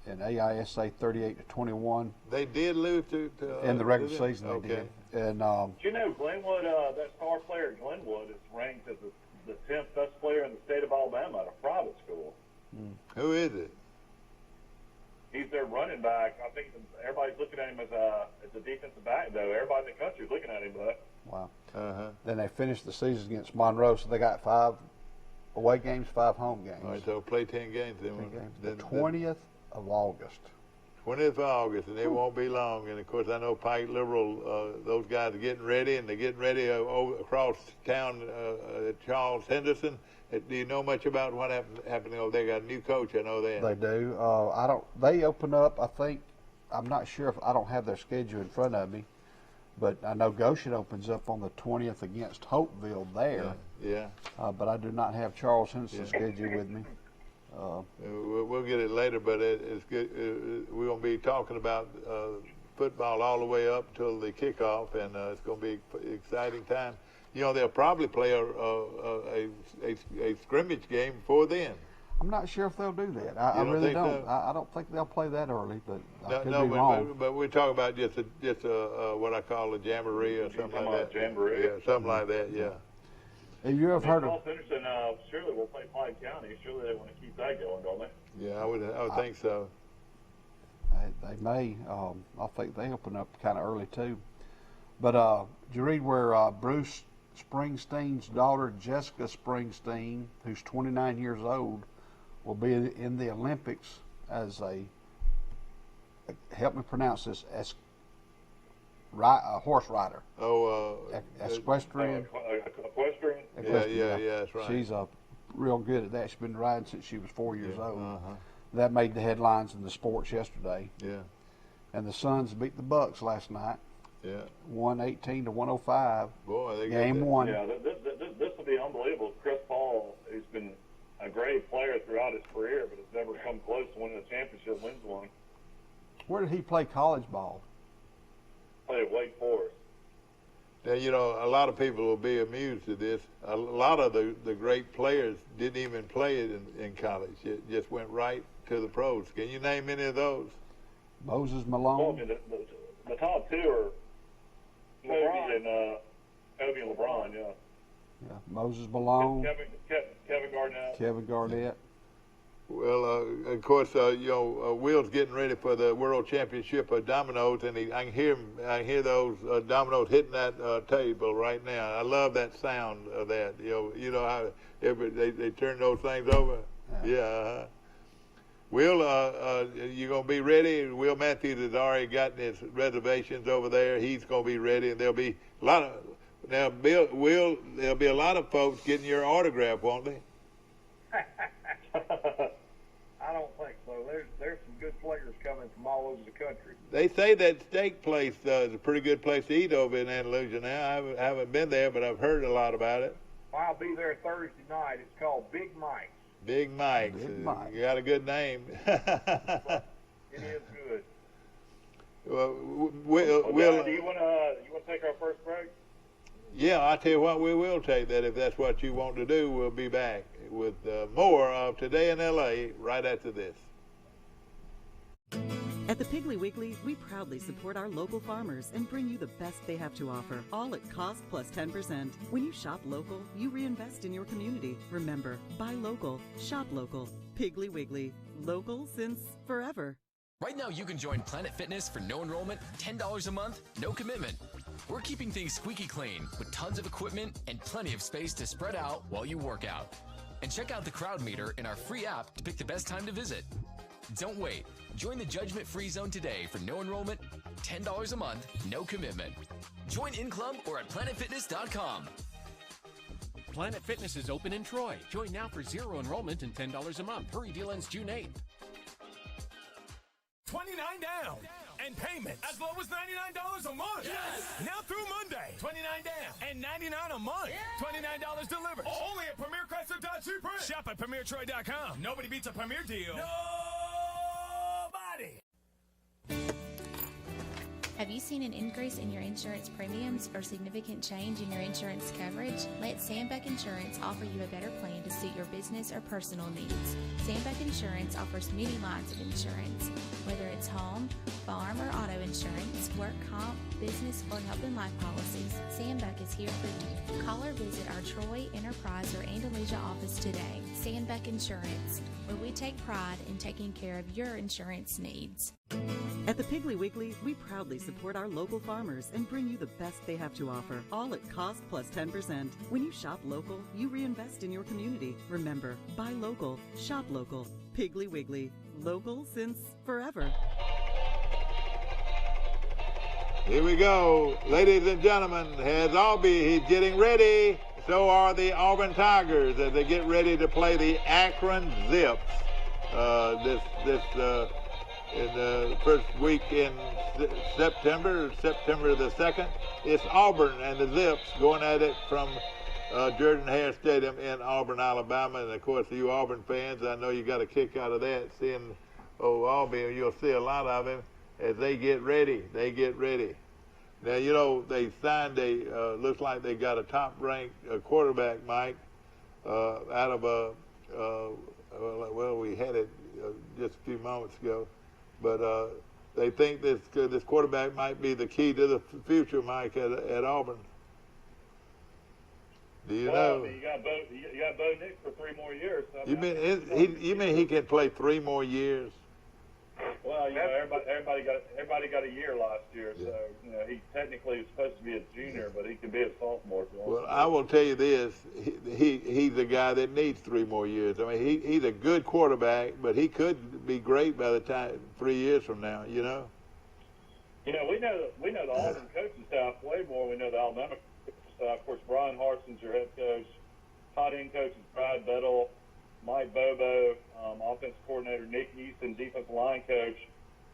and AISA 38-21. They did lose to in the regular season. They did. And do you know Glenwood? That star player at Glenwood is ranked as the 10th best player in the state of Alabama at a private school. Who is it? He's their running back. I think everybody's looking at him as a defensive back, though. Everybody in the country is looking at him, though. Wow. Then they finished the season against Monroe, so they got 5 away games, 5 home games. All right, so play 10 games then. The 20th of August. 20th of August, and it won't be long. And of course, I know Pike Liberal, those guys are getting ready, and they're getting ready over across town at Charles Henderson. Do you know much about what happening over there? They got a new coach, I know that. They do. I don't. They open up. I think. I'm not sure if I don't have their schedule in front of me, but I know Goshen opens up on the 20th against Hopeville there. Yeah. But I do not have Charles Henderson's schedule with me. We'll get it later, but it's good. We're going to be talking about football all the way up till the kickoff, and it's going to be an exciting time. You know, they'll probably play a scrimmage game before then. I'm not sure if they'll do that. I really don't. So? I don't think they'll play that early, but I could be wrong. But we're talking about just what I call a jamboree or something like that. Jamboree. Yeah, something like that. Yeah. Have you ever heard of? Henderson, surely we'll play Pike County. Surely they want to keep that going, don't they? Yeah, I would think so. They may. I think they open up kind of early too. But did you read where Bruce Springsteen's daughter, Jessica Springsteen, who's 29 years old, will be in the Olympics as a, help me pronounce this, as a horse rider. Equestrian. Equestrian? Yeah, that's right. She's real good at that. She's been riding since she was 4 years old. That made the headlines in the sports yesterday. Yeah. And the Suns beat the Bucks last night. Yeah. 118-105. Boy, they Game one. Yeah, this will be unbelievable. Chris Paul has been a great player throughout his career, but has never come close to winning a championship, wins one. Where did he play college ball? Played at Wake Forest. Now, you know, a lot of people will be amused at this. A lot of the great players didn't even play it in college. It just went right to the pros. Can you name any of those? Moses Malone. Well, the top two are Kobe and LeBron, yeah. Yeah, Moses Malone. Kevin Garnett. Well, of course, Will's getting ready for the World Championship of dominoes, and I can hear those dominoes hitting that table right now. I love that sound of that. You know how they turn those things over. Yeah. Will, you gonna be ready? Will Matthews has already gotten his reservations over there. He's gonna be ready, and there'll be a lot of there'll be a lot of folks getting your autograph, won't they? I don't think so. There's some good players coming from all over the country. They say that steak place is a pretty good place to eat over in Andalusia now. I haven't been there, but I've heard a lot about it. I'll be there Thursday night. It's called Big Mike's. Big Mike's. You got a good name. It is good. Well, do you want to take our first break? Yeah, I tell you what, we will take that. If that's what you want to do, we'll be back with more of Today in L.A. right after this. At the Piggly Wiggly, we proudly support our local farmers and bring you the best they have to offer, all at cost plus 10%. When you shop local, you reinvest in your community. Remember, buy local, shop local. Piggly Wiggly, local since forever. Right now, you can join Planet Fitness for no enrollment, $10 a month, no commitment. We're keeping things squeaky clean with tons of equipment and plenty of space to spread out while you work out. And check out the crowd meter in our free app to pick the best time to visit. Don't wait. Join the judgment-free zone today for no enrollment, $10 a month, no commitment. Join in club or at planetfitness.com. Planet Fitness is open in Troy. Join now for $0 enrollment and $10 a month. Hurry, deal ends June 8th. $29 down and payments as low as $99 a month. Yes! Now through Monday, $29 down and $99 a month. Yeah! $29 delivered. Only at Premier Chrysler Dodge Jeep Ram. Shop at PremierTroy.com. Nobody beats a Premier deal. Nobody. Have you seen an increase in your insurance premiums or significant change in your insurance coverage? Let Sandbeck Insurance offer you a better plan to suit your business or personal needs. Sandbeck Insurance offers many lines of insurance, whether it's home, farm, or auto insurance, work comp, business, or health and life policies. Sandbeck is here for you. Call or visit our Troy, Enterprise, or Andalusia office today. Sandbeck Insurance, where we take pride in taking care of your insurance needs. At the Piggly Wiggly, we proudly support our local farmers and bring you the best they have to offer, all at cost plus 10%. When you shop local, you reinvest in your community. Remember, buy local, shop local. Piggly Wiggly, local since forever. Here we go. Ladies and gentlemen, here's Albie. He's getting ready. So are the Auburn Tigers as they get ready to play the Akron Zips. In the first week in September the 2nd. It's Auburn and the Zips going at it from Jordan Hare Stadium in Auburn, Alabama. And, of course, you Auburn fans, I know you got a kick out of that, seeing Albie. You'll see a lot of him as they get ready. They get ready. Now, you know, they signed looks like they got a top-ranked quarterback, Mike, out of well, we had it just a few moments ago. But they think this quarterback might be the key to the future, Mike, at Auburn. Do you know? I mean, you got Bo Nix for 3 more years. So You mean he can play 3 more years? Well, you know, everybody got a year last year, so you know he technically is supposed to be a junior, but he can be a sophomore. Well, I will tell you this: he's a guy that needs 3 more years. I mean, he's a good quarterback, but he could be great by the time 3 years from now. You know. You know, we know the Auburn coaching staff way more. We know the Alabama coaching staff. Of course, Brian Harson's your head coach. Tight end coach is Brad Bettle. Mike Bobo, offensive coordinator, Nick Easton, defensive line coach.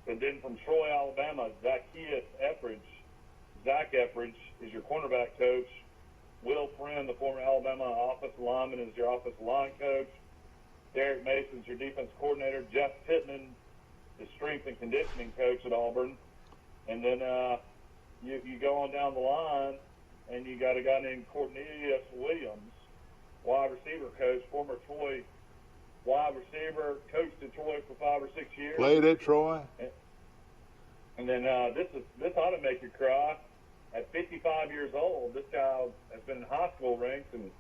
And then from Troy, Alabama, Zach Etheridge is your cornerback coach. Will Friend, the former Alabama offensive lineman, is your offensive line coach. Derek Mason's your defensive coordinator. Jeff Pittman, the strength and conditioning coach at Auburn. And then you go on down the line, and you got a guy named Cornelius Williams, wide receiver coach, former Troy wide receiver, coached at Troy for 5 or 6 years. Played at Troy. And then this ought to make you cry. At 55 years old, this guy has been in high school ranks and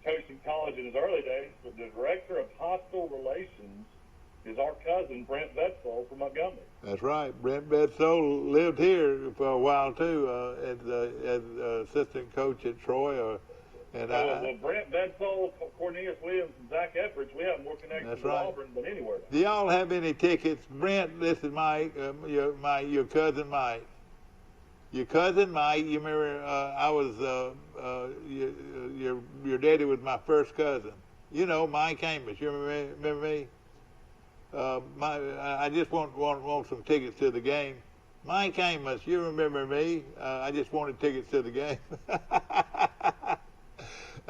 coached in college in his early days. But the director of high school relations is our cousin, Brent Betzel from Montgomery. That's right. Brent Betzel lived here for a while, too, as assistant coach at Troy. Brent Betzel, Cornelius Williams, and Zach Etheridge, we have more connections with Auburn than anywhere. Do y'all have any tickets? Brent, this is Mike, your cousin Mike. Your cousin Mike, you remember I was, your daddy was my first cousin. You know, Mike Amos, you remember me? I just want some tickets to the game. Mike Amos, you remember me? I just wanted tickets to the game.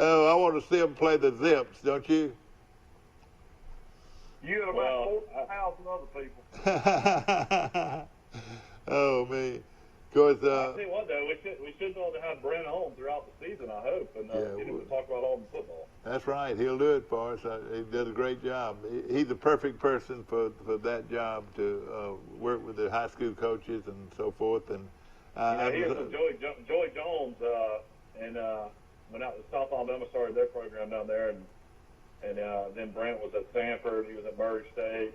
Oh, I want to see them play the Zips, don't you? You and about 4,000 other people. Oh, me. Of course, I'll tell you what, though, we should be able to have Brent on throughout the season, I hope, and get him to talk about Auburn football. That's right. He'll do it for us. He did a great job. He's the perfect person for that job to work with the high school coaches and so forth. And he was with Joey Jones, when South Alabama started their program down there, and then Brent was at Stanford. He was at Murray State.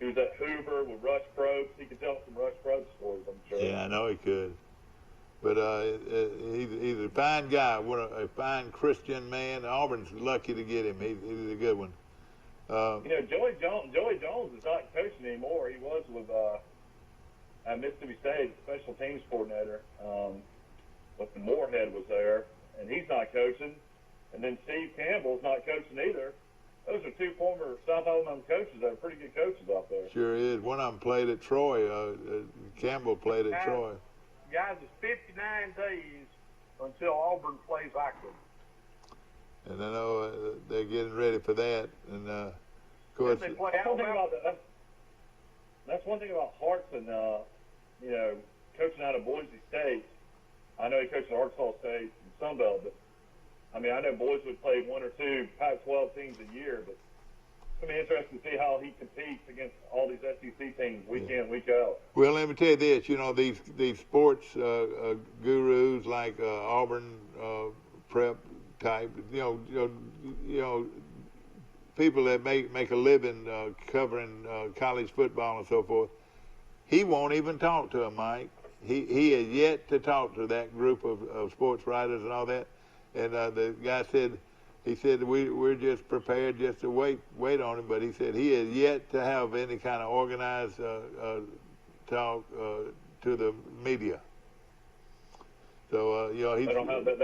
He was at Hoover with Rush Probst. He could tell some Rush Probst stories, I'm sure. Yeah, I know he could. But he's a fine guy, a fine Christian man. Auburn's lucky to get him. He's a good one. Joey Jones is not coaching anymore. He was with Mississippi State, special teams coordinator. But Moorhead was there. And he's not coaching. And then Steve Campbell's not coaching either. Those are 2 former South Alabama coaches that are pretty good coaches out there. Sure is. One of them played at Troy. Campbell played at Troy. Guys, it's 59 days until Auburn plays Akron. And I know they're getting ready for that. And, of course, that's one thing about Hartson, coaching out of Boise State. I know he coached at Arkansas State and Sunbelt, but I mean, I know boys would play 1 or 2 Pac-12 teams a year, but it's going to be interesting to see how he competes against all these SEC teams week in, week out. Well, let me tell you this: these sports gurus like Auburn prep type, people that make a living covering college football and so forth. He won't even talk to them, Mike. He has yet to talk to that group of sports writers and all that. And the guy said, we're just prepared just to wait on him. But he said he has yet to have any kind of organized talk to the media. you know, They don't have the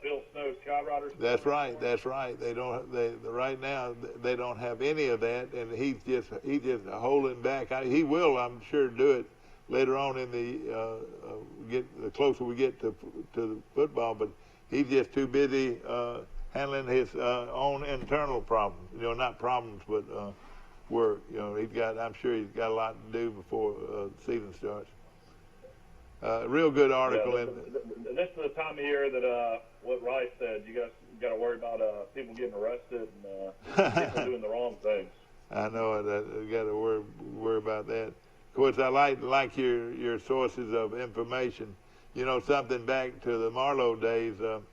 Phil Snow Skyriders. That's right. That's right. They don't. Right now they don't have any of that, and he's just holding back. He will, I'm sure, do it later on in the closer we get to the football, but he's just too busy handling his own internal problems. You know, not problems, but work. You know, I'm sure he's got a lot to do before the season starts. Real good article. This is the time of year that what Rice said. You got to worry about people getting arrested and people doing the wrong things. I know it. You got to worry about that. Of course, I like your sources of information. You know, something back to the Marlowe days. You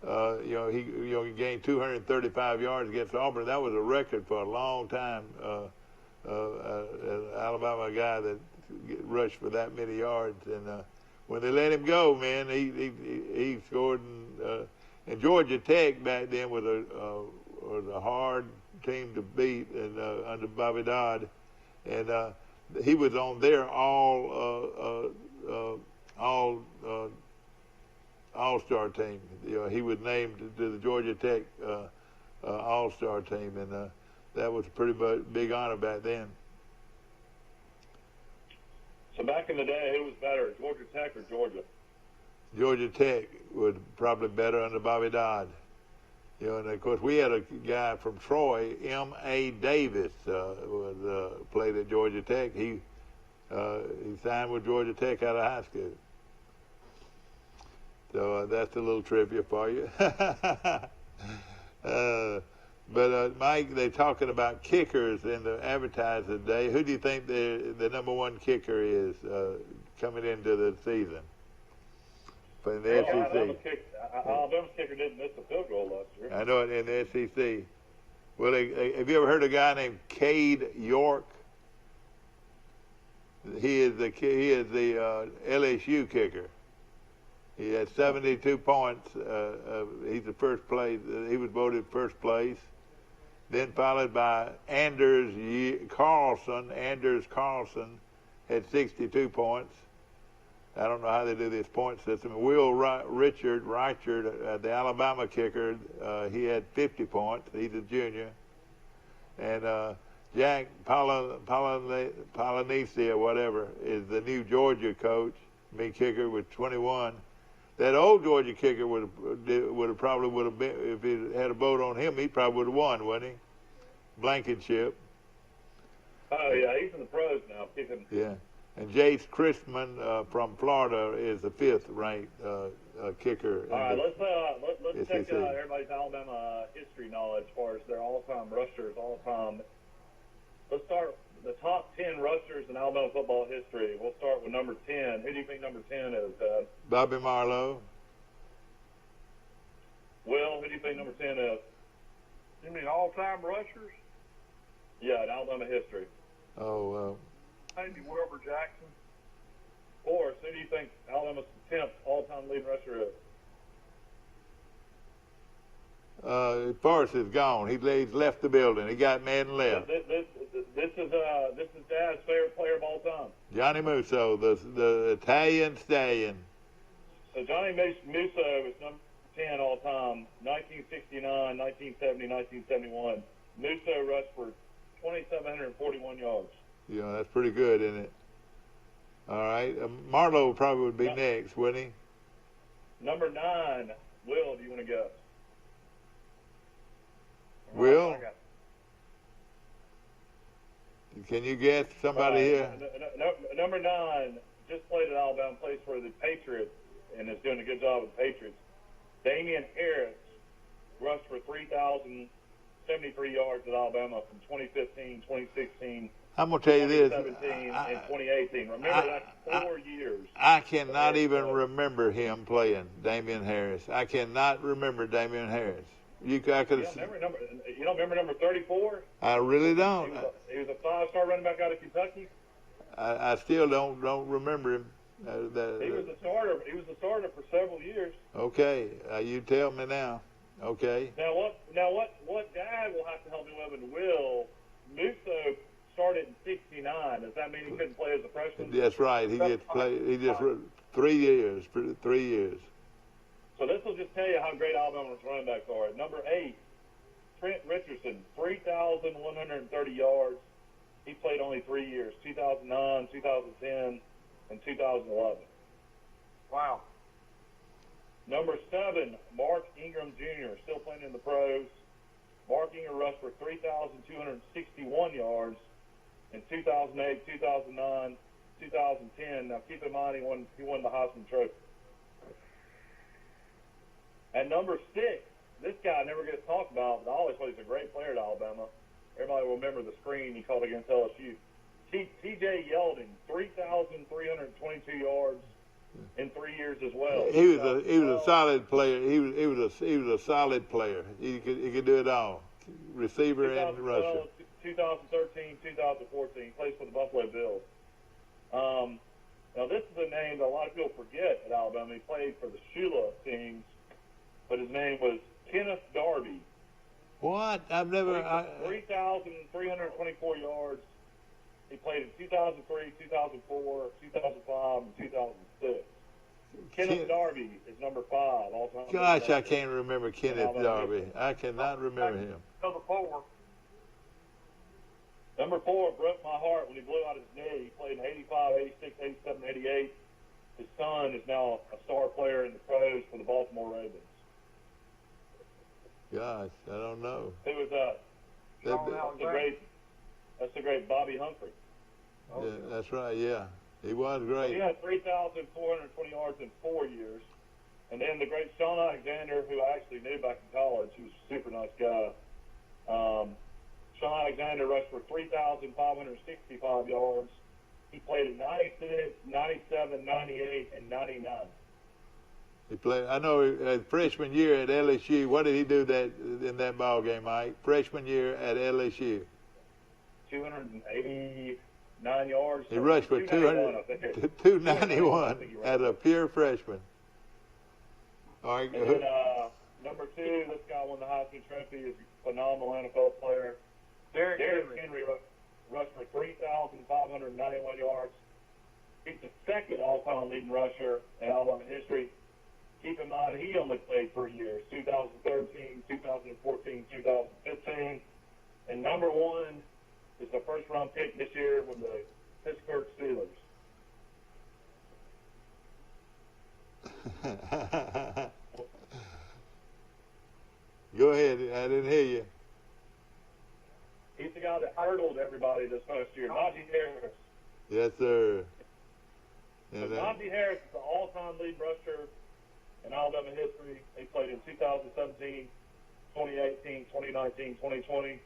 know, he gained 235 yards against Auburn. That was a record for a long time. An Alabama guy that rushed for that many yards, and when they let him go, man, he scored. And Georgia Tech back then was a hard team to beat, and under Bobby Dodd, and he was on their all-star team. You know, he was named to the Georgia Tech all-star team, and that was a pretty big honor back then. So back in the day, who was better, Georgia Tech or Georgia? Georgia Tech was probably better under Bobby Dodd. You know, and of course we had a guy from Troy, M.A. Davis, played at Georgia Tech. He signed with Georgia Tech out of high school. So that's a little trivia for you. But Mike, they're talking about kickers in the advertising today. Who do you think the number one kicker is coming into the season for the SEC? Alabama's kicker didn't miss a field goal last year. I know it in the SEC. Well, have you ever heard of a guy named Cade York? He is the LSU kicker. He had 72 points. He's the first place. He was voted first place. Then followed by Anders Carlson. Anders Carlson had 62 points. I don't know how they do this point system. Will Richard, the Alabama kicker, he had 50 points. He's a junior. And Jack Polynesia, whatever, is the new Georgia coach, kicker with 21. That old Georgia kicker would have probably been, if he had a vote on him, he probably would have won, wouldn't he? Blankenship. Oh yeah, he's in the pros now, kicking. Yeah, and Jace Christman from Florida is the 5th ranked kicker. All right, let's check everybody's Alabama history knowledge as far as their all-time rushers, all-time. Let's start the top 10 rushers in Alabama football history. We'll start with number 10. Who do you think number 10 is, Dad? Bobby Marlowe. Will, who do you think number 10 is? You mean all-time rushers? Yeah, in Alabama history. Oh, Maybe Wilbur Jackson. Or who do you think Alabama's 10th all-time leading rusher is? Forrest is gone. He's left the building. He got mad and left. This is Dad's favorite player of all time. Johnny Musso, the Italian stallion. So Johnny Musso is number 10 all time, 1969, 1970, 1971. Musso rushed for 2,741 yards. Yeah, that's pretty good, isn't it? All right. Marlowe probably would be next, wouldn't he? Number 9, Will, do you want to guess? Will? Can you guess somebody here? Number 9 just played at Alabama, plays for the Patriots, and is doing a good job with the Patriots. Damian Harris rushed for 3,073 yards at Alabama from 2015, 2016, I'm going to tell you this. 2017, and 2018. Remember, that's 4 years. I cannot even remember him playing, Damian Harris. I cannot remember Damian Harris. You don't remember number 34? I really don't. He was a 5-star running back out of Kentucky. I still don't remember him. He was the starter. He was the starter for several years. Okay, you tell me now. Okay. Now what Dad will have to help me with and Will, Musso started in '69. Does that mean he couldn't play as a freshman? That's right. He gets play. He just 3 years. 3 years. just tell you how great Alabama's running backs are. At number 8, Trent Richardson, 3,130 yards. He played only 3 years, 2009, 2010, and 2011. Wow. Number 7, Mark Ingram Jr., still playing in the pros. Mark Ingram rushed for 3,261 yards in 2008, 2009, 2010. Now, keep in mind, he won the Heisman Trophy. At number 6, this guy never gets talked about, but I always thought he's a great player at Alabama. Everybody will remember the screen he caught against LSU. T.J. Yeldon, 3,322 yards in 3 years as well. He was a solid player. He was a solid player. He could do it all, receiver and rusher. 2013, 2014, he plays for the Buffalo Bills. Now this is a name that a lot of people forget at Alabama. He played for the Shula teams, but his name was Kenneth Darby. What? I've never. 3,324 yards. He played in 2003, 2004, 2005, and 2006. Kenneth Darby is number 5 all time. Gosh, I can't remember Kenneth Darby. I cannot remember him. Number 4. Number 4 broke my heart when he blew out his knee. He played in 85, 86, 87, 88. His son is now a star player in the pros for the Baltimore Ravens. Gosh, I don't know. Who was that? That's the great Bobby Humphrey. Yeah, that's right, yeah. He was great. He had 3,420 yards in 4 years. And then the great Sean Alexander, who I actually knew back in college, he was a super nice guy. Sean Alexander rushed for 3,565 yards. He played in 96, 97, 98, and 99. He played. I know freshman year at LSU. What did he do in that ball game, Mike? Freshman year at LSU. 289 yards. He rushed for 291 as a pure freshman. All right. And then, number 2, this guy won the Heisman Trophy. Is a phenomenal NFL player. Derrick Henry rushed for 3,591 yards. He's the second all-time leading rusher in Alabama history. Keep in mind, he only played 3 years, 2013, 2014, 2015. And number 1 is the first-round pick this year with the Pittsburgh Steelers. Go ahead. I didn't hear you. He's the guy that hurdled everybody this past year, Najee Harris. Yes, sir. So Najee Harris is the all-time lead rusher in Alabama history. He played in 2017, 2018, 2019, 2020.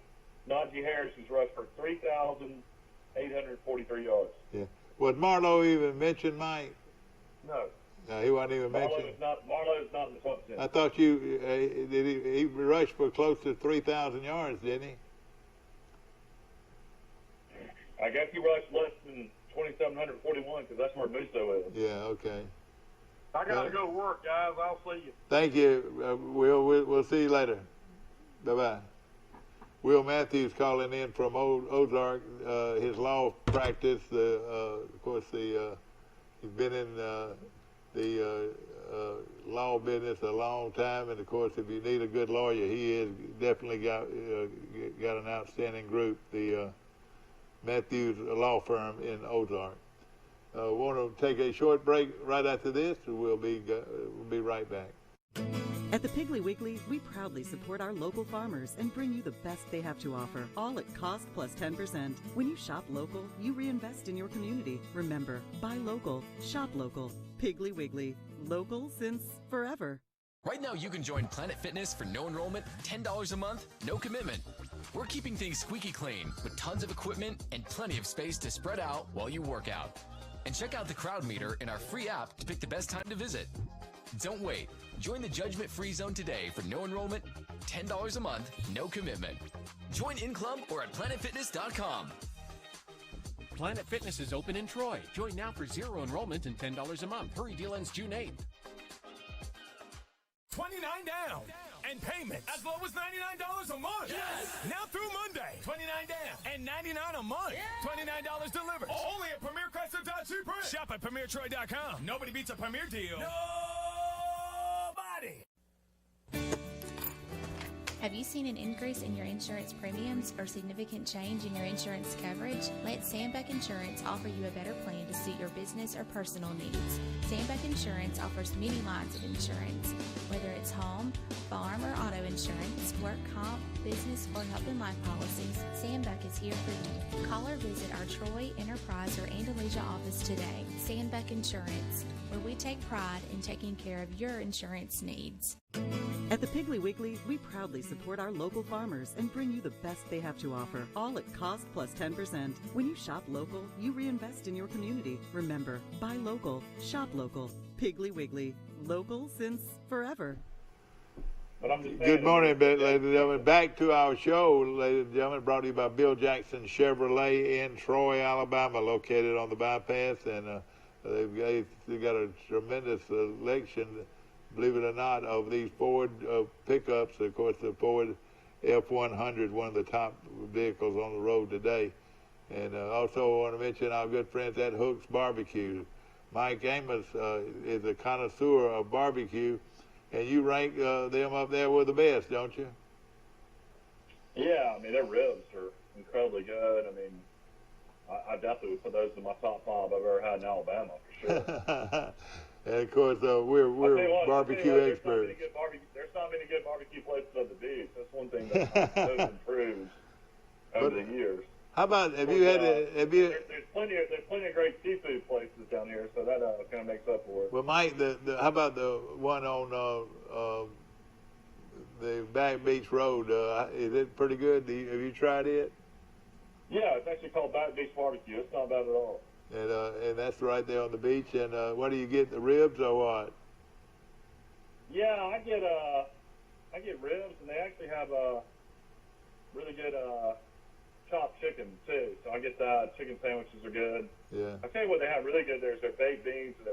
Najee Harris has rushed for 3,843 yards. Yeah. Was Marlowe even mentioned, Mike? No. No, he wasn't even mentioned. Marlowe is not in the top 10. I thought he rushed for close to 3,000 yards, didn't he? I guess he rushed less than 2,741 because that's where Musso is. Yeah, okay. I got to go to work, guys. I'll see you. Thank you. We'll see you later. Bye-bye. Will Matthews calling in from Ozark. His law practice, of course, he's been in the law business a long time, and of course, if you need a good lawyer, he has definitely got an outstanding group, the Matthews Law Firm in Ozark. Want to take a short break right after this, and we'll be right back. At the Piggly Wiggly, we proudly support our local farmers and bring you the best they have to offer, all at cost plus 10%. When you shop local, you reinvest in your community. Remember, buy local, shop local. Piggly Wiggly, local since forever. Right now, you can join Planet Fitness for no enrollment, $10 a month, no commitment. We're keeping things squeaky clean with tons of equipment and plenty of space to spread out while you work out. And check out the crowd meter in our free app to pick the best time to visit. Don't wait. Join the judgment-free zone today for no enrollment, $10 a month, no commitment. Join in club or at planetfitness.com. Planet Fitness is open in Troy. Join now for $0 enrollment and $10 a month. Hurry deal ends June 8th. 29 down and payment as low as $99 a month. Yes! Now through Monday, 29 down and $99 a month. Yeah! $29 delivered. Only at Premier Chrysler Dodge Print. Shop at PremierTroy.com. Nobody beats a Premier deal. Nobody. Have you seen an increase in your insurance premiums or significant change in your insurance coverage? Let Sandback Insurance offer you a better plan to suit your business or personal needs. Sandback Insurance offers many lines of insurance, whether it's home, farm, or auto insurance, work comp, business, or health and life policies. Sandback is here for you. Call or visit our Troy, Enterprise, or Andalusia office today. Sandback Insurance, where we take pride in taking care of your insurance needs. At the Piggly Wiggly, we proudly support our local farmers and bring you the best they have to offer, all at cost plus 10%. When you shop local, you reinvest in your community. Remember, buy local, shop local. Piggly Wiggly, local since forever. Good morning, ladies and gentlemen. Back to our show, ladies and gentlemen, brought to you by Bill Jackson Chevrolet in Troy, Alabama, located on the bypass, and they've got a tremendous selection, believe it or not, of these Ford pickups. Of course, the Ford F-100, one of the top vehicles on the road today. And also I want to mention our good friends at Hook's Barbecue. Mike Amos is a connoisseur of barbecue, and you rank them up there with the best, don't you? Yeah, I mean, their ribs are incredibly good. I mean, I definitely would put those in my top 5 I've ever had in Alabama, for sure. And of course, we're barbecue experts. There's not many good barbecue places at the beach. That's one thing that's improved over the years. How about There's plenty of great seafood places down here, so that kind of makes up for it. Well, Mike, how about the one on the Back Beach Road? Is it pretty good? Have you tried it? Yeah, it's actually called Back Beach Barbecue. It's not bad at all. And that's right there on the beach. And what do you get? The ribs or what? Yeah, I get ribs, and they actually have really good chopped chicken too. So I get that. Chicken sandwiches are good. Yeah. I tell you what they have really good there is their baked beans and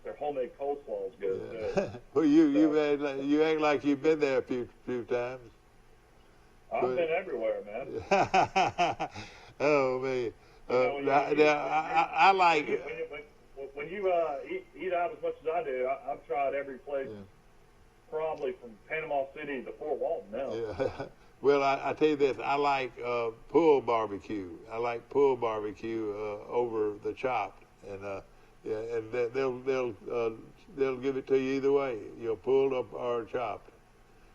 their homemade coleslaw is good too. Well, you act like you've been there a few times. I've been everywhere, man. Oh man. I like when you eat out as much as I do. I've tried every place, probably from Panama City to Fort Walton now. Yeah. Well, I tell you this, I like pulled barbecue. I like pulled barbecue over the chopped, and they'll give it to you either way, pulled up or chopped.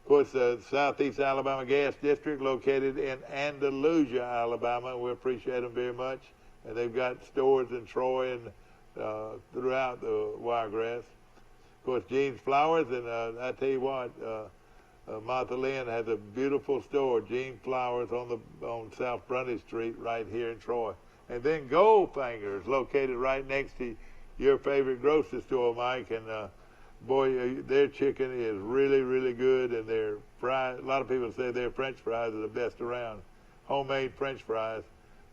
Of course, the Southeast Alabama Gas District, located in Andalusia, Alabama. We appreciate them very much. And they've got stores in Troy and throughout the Wiregrass. Of course, Jean's Flowers, and I tell you what, Martha Lynn has a beautiful store, Jean Flowers, on South Brundy Street right here in Troy. And then Goldfinger's, located right next to your favorite grocery store, Mike, and boy, their chicken is really, really good, and their fries, a lot of people say their French fries are the best around. Homemade French fries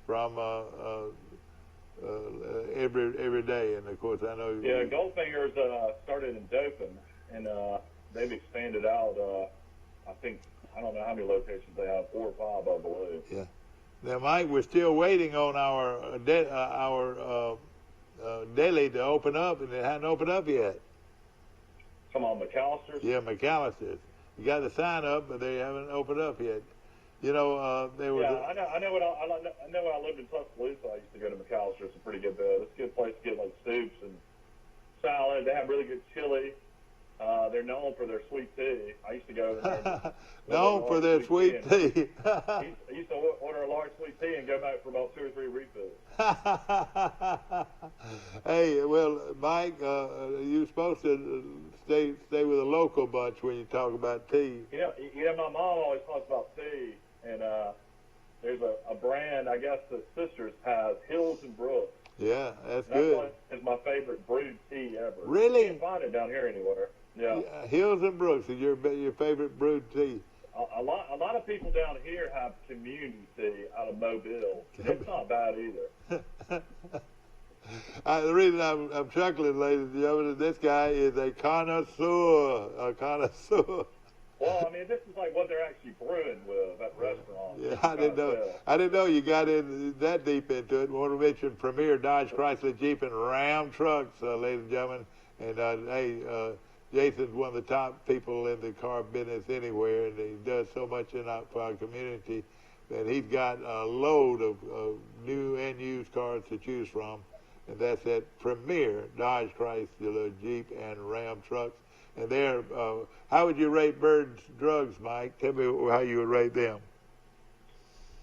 from every day, and of course I know. Yeah, Goldfinger's started in Dothan, and they've expanded out. I don't know how many locations they have, 4 or 5, I believe. Yeah. Now, Mike, we're still waiting on our deli to open up, and it hasn't opened up yet. Come on, McAllister's? Yeah, McAllister's. You got the sign up, but they haven't opened up yet. You know, there was. Yeah, I know. When I lived in Tuscaloosa, I used to go to McAllister's. It's a pretty good. It's a good place to get like soups and salad. They have really good chili. They're known for their sweet tea. I used to go over there. Known for their sweet tea. I used to order a large sweet tea and go back for about 2 or 3 refills. Hey, well, Mike, you're supposed to stay with a local bunch when you talk about tea. You know, my mom always talks about tea, and there's a brand, I guess the sisters have, Hills and Brooks. Yeah, that's good. It's my favorite brewed tea ever. Really? You can't find it down here anywhere. Yeah. Hills and Brooks is your favorite brewed tea. A lot of people down here have community tea out of Mobile. It's not bad either. The reason I'm chuckling, ladies and gentlemen, is this guy is a connoisseur. Well, I mean, this is like what they're actually brewing with at restaurants. Yeah, I didn't know you got in that deep into it. We want to mention Premier Dodge, Chrysler, Jeep, and Ram trucks, ladies and gentlemen. And hey, Jason's one of the top people in the car business anywhere, and he does so much for our community. And he's got a load of new and used cars to choose from, and that's at Premier Dodge, Chrysler, Jeep, and Ram trucks. And they're, how would you rate Bird's Drugs, Mike? Tell me how you would rate them.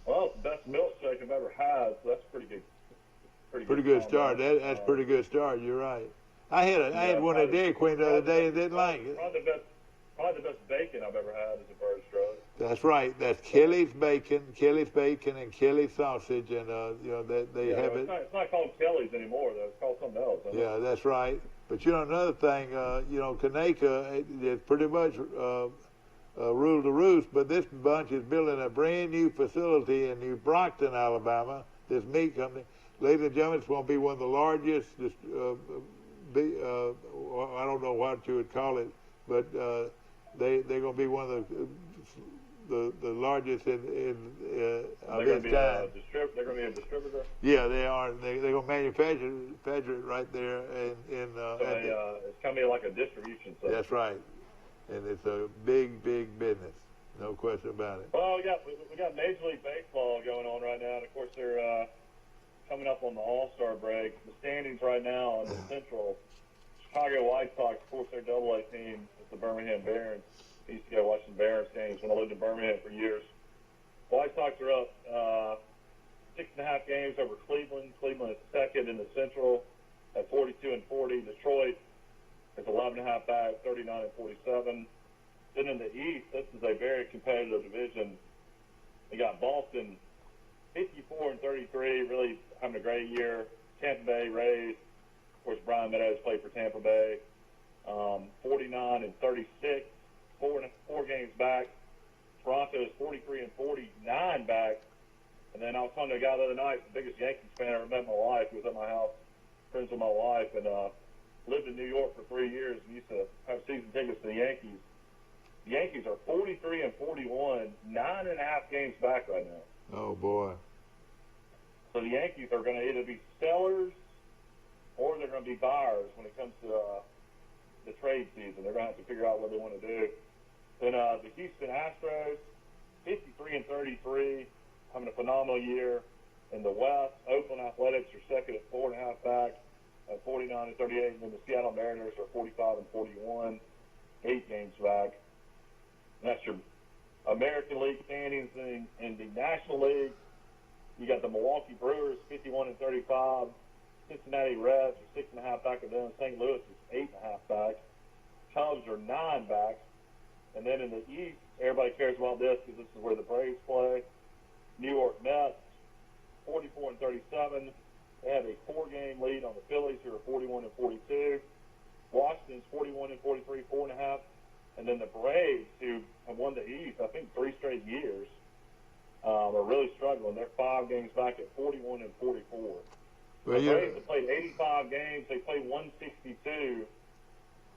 Well, it's the best milkshake I've ever had, so that's pretty good. Pretty good start. That's pretty good start. You're right. I had one at Dairy Queen the other day and didn't like it. Probably the best bacon I've ever had is a Bird's Drugs. That's right. That's Kelly's bacon, and Kelly's sausage, and they have it. It's not called Kelly's anymore, though. It's called something else. Yeah, that's right. But another thing, Kanaka is pretty much rule the roost. But this bunch is building a brand new facility in New Brockton, Alabama. This meat company, ladies and gentlemen, it's going to be one of the largest. I don't know what you would call it, but they're going to be one of the largest of its kind. They're going to be a distributor. Yeah, they are. They're going to manufacture it right there it's going to be like a distribution center. That's right, and it's a big business, no question about it. Well, we got Major League Baseball going on right now, and of course they're coming up on the All-Star break. The standings right now in the Central, Chicago White Sox, of course, their AA team is the Birmingham Barons. I used to go watch some Barons games when I lived in Birmingham for years. White Sox are up 6.5 games over Cleveland. Cleveland is second in the Central at 42-40. Detroit is 11.5 back, 39-47. Then in the East, this is a very competitive division. We got Boston 54-33, really having a great year. Tampa Bay Rays, of course, Brian Meadows played for Tampa Bay. 49-36, four games back. Toronto is 43-49 back. And then I was talking to a guy the other night, the biggest Yankees fan I ever met in my life. He was at my house, friends with my wife, and lived in New York for 3 years and used to have season tickets to the Yankees. The Yankees are 43-41, 9.5 games back right now. Oh, boy. So the Yankees are going to either be sellers or they're going to be buyers when it comes to the trade season. They're going to have to figure out what they want to do. Then the Houston Astros, 53-33, having a phenomenal year. In the West, Oakland Athletics are second at 4.5 back at 49-38. And then the Seattle Mariners are 45-41, 8 games back. And that's your American League standings. In the National League, you got the Milwaukee Brewers 51-35, Cincinnati Reds are 6.5 back of them, St. Louis is 8.5 back, Cubs are 9 back, and then in the East, everybody cares about this because this is where the Braves play. New York Mets 44-37. They have a 4-game lead on the Phillies, who are 41-42. Washington's 41-43, 4.5. And then the Braves, who have won the East, I think 3 straight years, are really struggling. They're 5 games back at 41-44. Well, the Braves have played 85 games. They played 162.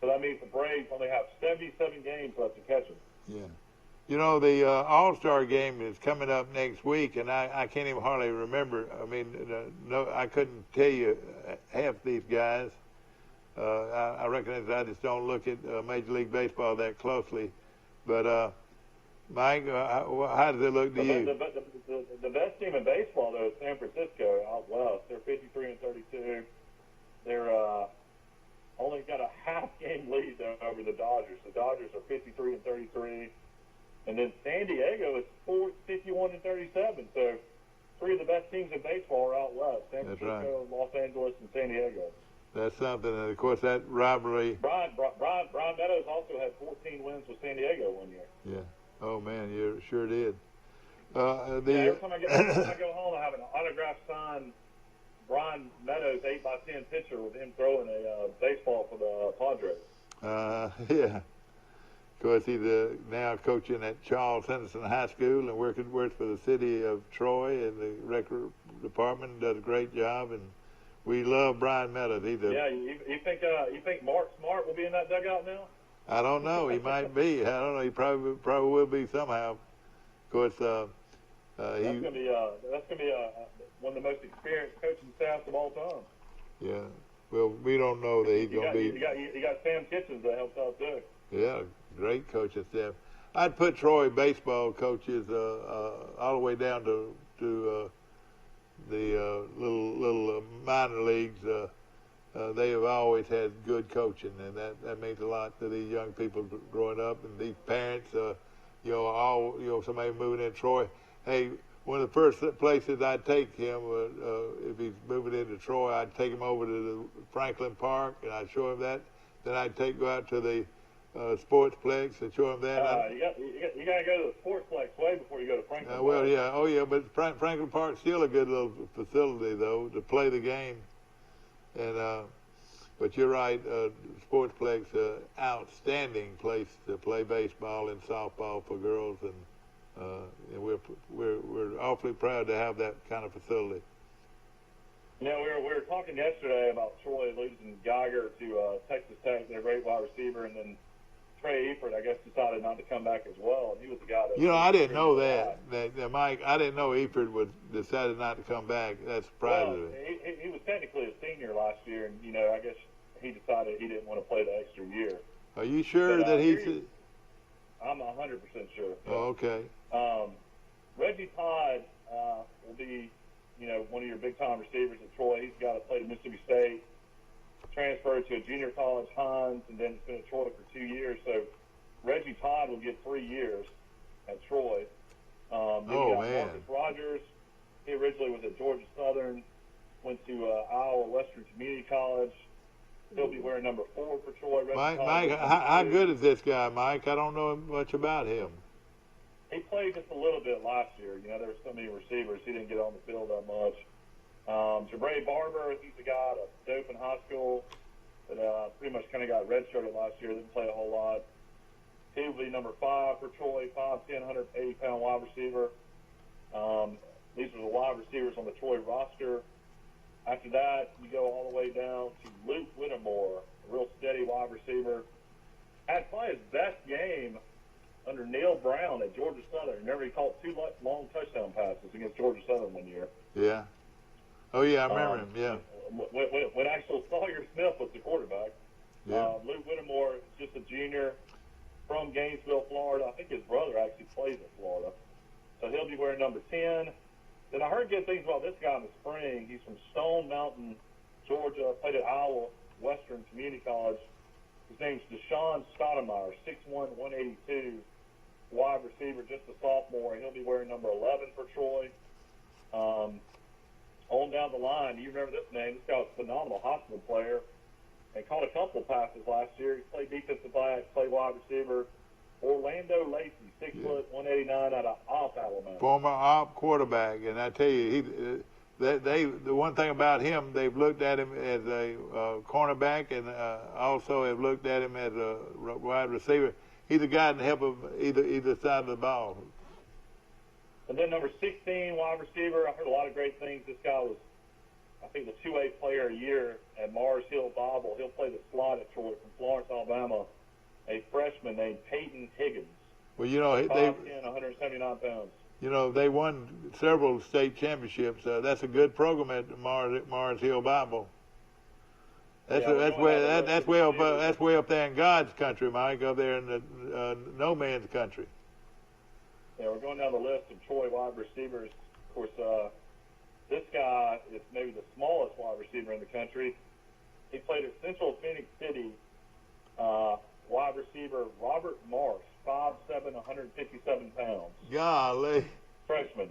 So that means the Braves only have 77 games left to catch them. Yeah. You know, the All-Star game is coming up next week, and I can't even hardly remember. I mean, I couldn't tell you half these guys. I recognize I just don't look at Major League Baseball that closely. But, Mike, how does it look to you? The best team in baseball, though, is San Francisco out west. They're 53-32. They're only got a half-game lead over the Dodgers. The Dodgers are 53-33. And then San Diego is 51-37. So 3 of the best teams in baseball are out west: San Francisco, Los Angeles, and San Diego. That's something, and of course that rivalry. Brian Meadows also had 14 wins with San Diego one year. Yeah. Oh man, you sure did. Every time I go home, I have an autographed signed Brian Meadows 8x10 picture with him throwing a baseball for the Padres. Yeah. Of course, he's now coaching at Charles Henderson High School and works for the city of Troy in the record department. Does a great job, and we love Brian Meadows. You think Mark Smart will be in that dugout now? I don't know. He might be. I don't know. He probably will be somehow. Of course, that's going to be one of the most experienced coaching staffs of all time. Yeah. Well, we don't know that he's going to be. You got Sam Kitchens that helps out too. Yeah, great coaching staff. I'd put Troy baseball coaches all the way down to the little minor leagues. They have always had good coaching, and that means a lot to these young people growing up, and these parents. Somebody moving in Troy. Hey, one of the first places I'd take him, if he's moving into Troy, I'd take him over to the Franklin Park, and I'd show him that. Then I'd go out to the Sportsplex and show him that. You got to go to the Sportsplex way before you go to Franklin. Well, yeah, but Franklin Park's still a good little facility though to play the game. And but you're right, Sportsplex, outstanding place to play baseball and softball for girls, and we're awfully proud to have that kind of facility. We were talking yesterday about Troy losing Geiger to Texas Tech, their great wide receiver, and then Trey Eifert, I guess, decided not to come back as well. And he was the guy that. I didn't know that Mike. I didn't know Eifert decided not to come back. That surprised me. He was technically a senior last year, and I guess he decided he didn't want to play the extra year. Are you sure that he's? I'm 100% sure. Oh, okay. Reggie Todd will be, one of your big-time receivers at Troy. He's got to play at Mississippi State, transferred to a junior college, Hines, and then he's been at Troy for 2 years. So Reggie Todd will get 3 years at Troy. Man. Marcus Rogers, he originally was at Georgia Southern, went to Iowa Western Community College. He'll be wearing number 4 for Troy. Mike, how good is this guy, Mike? I don't know much about him. He played just a little bit last year. There were so many receivers. He didn't get on the field that much. Jabray Barber, he's a guy out of Dothan High School that pretty much kind of got redshirted last year. Didn't play a whole lot. He will be number 5 for Troy, 5'10", 180-pound wide receiver. These are the wide receivers on the Troy roster. After that, you go all the way down to Luke Whittemore, a real steady wide receiver. Had probably his best game under Neil Brown at Georgia Southern. Remember, he caught 2 long touchdown passes against Georgia Southern one year. Yeah. Oh, yeah, I remember him, yeah. When actual Sawyer Smith was the quarterback. Yeah. Luke Whittemore is just a junior from Gainesville, Florida. I think his brother actually plays in Florida. So he'll be wearing number 10. Then I heard good things about this guy in the spring. He's from Stone Mountain, Georgia, played at Iowa Western Community College. His name's Deshaun Stoudemire, 6'1", 182, wide receiver, just a sophomore. He'll be wearing number 11 for Troy. On down the line, you remember this name. This guy was a phenomenal high school player and caught a couple of passes last year. He played defensive back, played wide receiver. Orlando Lacey, 6 foot, 189, out of Opp, Alabama. Former Opp quarterback, and I tell you, the one thing about him, they've looked at him as a cornerback, and also have looked at him as a wide receiver. He's a guy to help him either side of the ball. And then number 16, wide receiver. I heard a lot of great things. This guy was, I think, the 2A player a year at Mars Hill Bible. He'll play the slot at Troy from Florence, Alabama. A freshman named Peyton Higgins. Well, 5'10", 179 pounds. They won several state championships. That's a good program at Mars Hill Bible. That's way up there in God's country, Mike. Up there in the no man's country. Yeah, we're going down the list of Troy wide receivers. Of course, this guy is maybe the smallest wide receiver in the country. He played at Central Phoenix City. Wide receiver Robert Marsh, 5'7", 157 pounds. Golly. Freshman.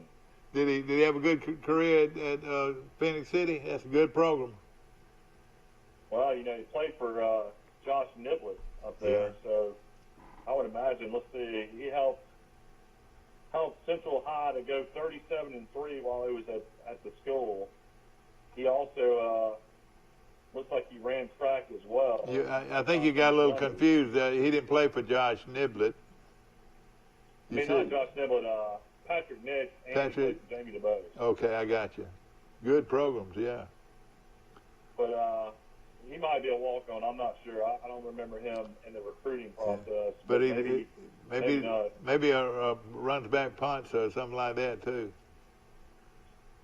Did he have a good career at Phoenix City? That's a good program. Well, he played for Josh Niblett up there, yeah. So I would imagine. Let's see, he helped Central High to go 37-3 while he was at the school. He also looks like he ran track as well. I think you got a little confused. He didn't play for Josh Niblett. Not Josh Niblett, Patrick Nix, and Patrick. Jamie DeBose. Okay, I got you. Good programs, yeah. But he might be a walk-on. I'm not sure. I don't remember him in the recruiting process. Yeah. But maybe a runs back punts or something like that too.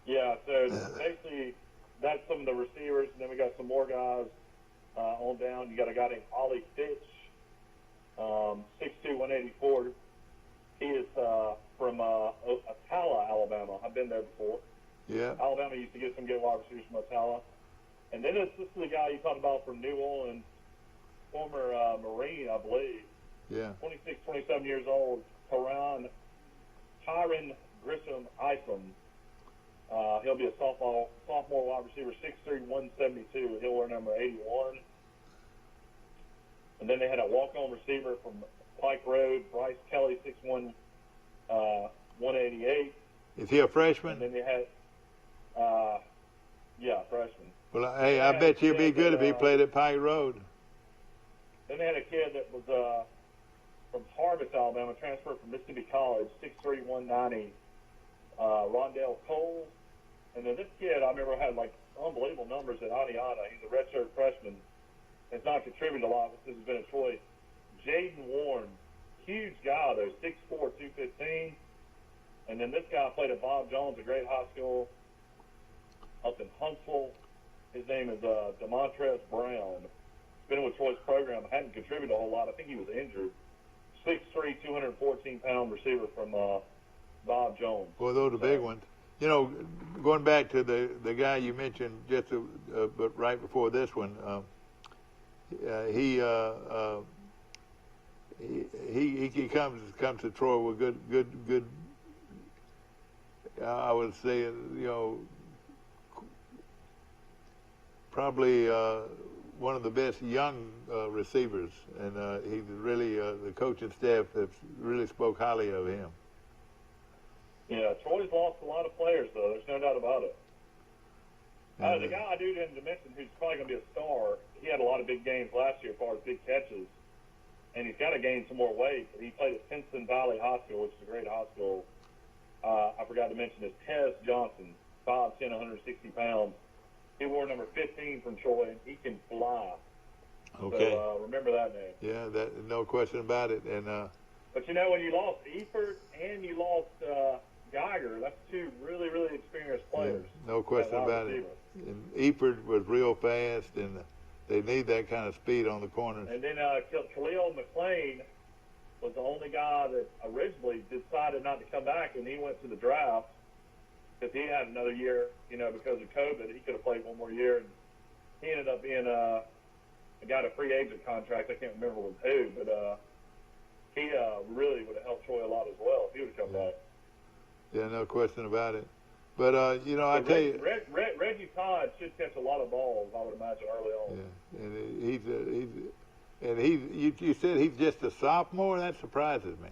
Yeah. So basically, that's some of the receivers, and then we got some more guys on down. You got a guy named Ollie Fitch, 6'2", 184. He is from Ocala, Alabama. I've been there before. Yeah. Alabama used to get some good wide receivers from Ocala. And then this is the guy you talked about from New Orleans, former Marine, I believe. Yeah. 26, 27 years old, Tyron Grissom Isom. He'll be a sophomore wide receiver, 6'3", 172. He'll wear number 81. And then they had a walk-on receiver from Pike Road, Bryce Kelly, 6'1", 188. Is he a freshman? And then they had, freshman. Well, hey, I bet you'd be good if he played at Pike Road. Then they had a kid that was from Harvest, Alabama, transferred from Mississippi College, 6'3", 190, Rondell Cole. And then this kid, I remember, had like unbelievable numbers at Adiana. He's a redshirt freshman. Has not contributed a lot since he's been at Troy. Jaden Warren, huge guy though, 6'4", 215. And then this guy played at Bob Jones, a great high school up in Huntsville. His name is Demontrez Brown. Been with Troy's program. Hadn't contributed a whole lot. I think he was injured. 6'3", 214-pound receiver from Bob Jones. Boy, those are big ones. You know, going back to the guy you mentioned just but right before this one, he comes to Troy with good. I would say, you know, probably one of the best young receivers, and he's really the coaching staff has really spoke highly of him. Yeah, Troy's lost a lot of players, though. There's no doubt about it. The guy I didn't mention who's probably going to be a star, he had a lot of big games last year as far as big catches, and he's got to gain some more weight. He played at Pinson Valley High School, which is a great high school. I forgot to mention this, Tez Johnson, 5'10", 160 pounds. He wore number 15 from Troy, and he can fly. Okay. So remember that name. Yeah, no question about it. And but you know, when you lost Eford and you lost Geiger, that's two really, really experienced players. Yeah, no question about it. And Eford was real fast, and they need that kind of speed on the corners. And then Khalil McLean was the only guy that originally decided not to come back, and he went to the draft because he had another year, you know, because of COVID. He could have played one more year, and he ended up being got a free agent contract. I can't remember with who, but he really would have helped Troy a lot as well if he would have come back. Yeah, no question about it. But you know, I tell you, Reggie Todd should catch a lot of balls, I would imagine, early on. Yeah, and you said he's just a sophomore. That surprises me.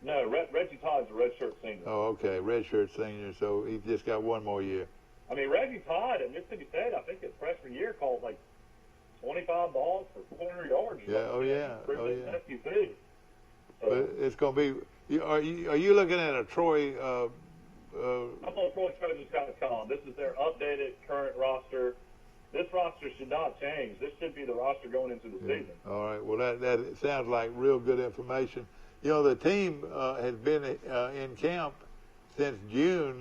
No, Reggie Todd's a redshirt senior. Oh, okay, redshirt senior. So he's just got one more year. I mean, Reggie Todd at Mississippi State, I think his freshman year called like 25 balls for 400 yards. Yeah, oh yeah. SUV. So, but it's going to be. Are you looking at a Troy? I'm on TroyTrojans.com. This is their updated current roster. This roster should not change. This should be the roster going into the season. All right. Well, that sounds like real good information. You know, the team has been in camp since June.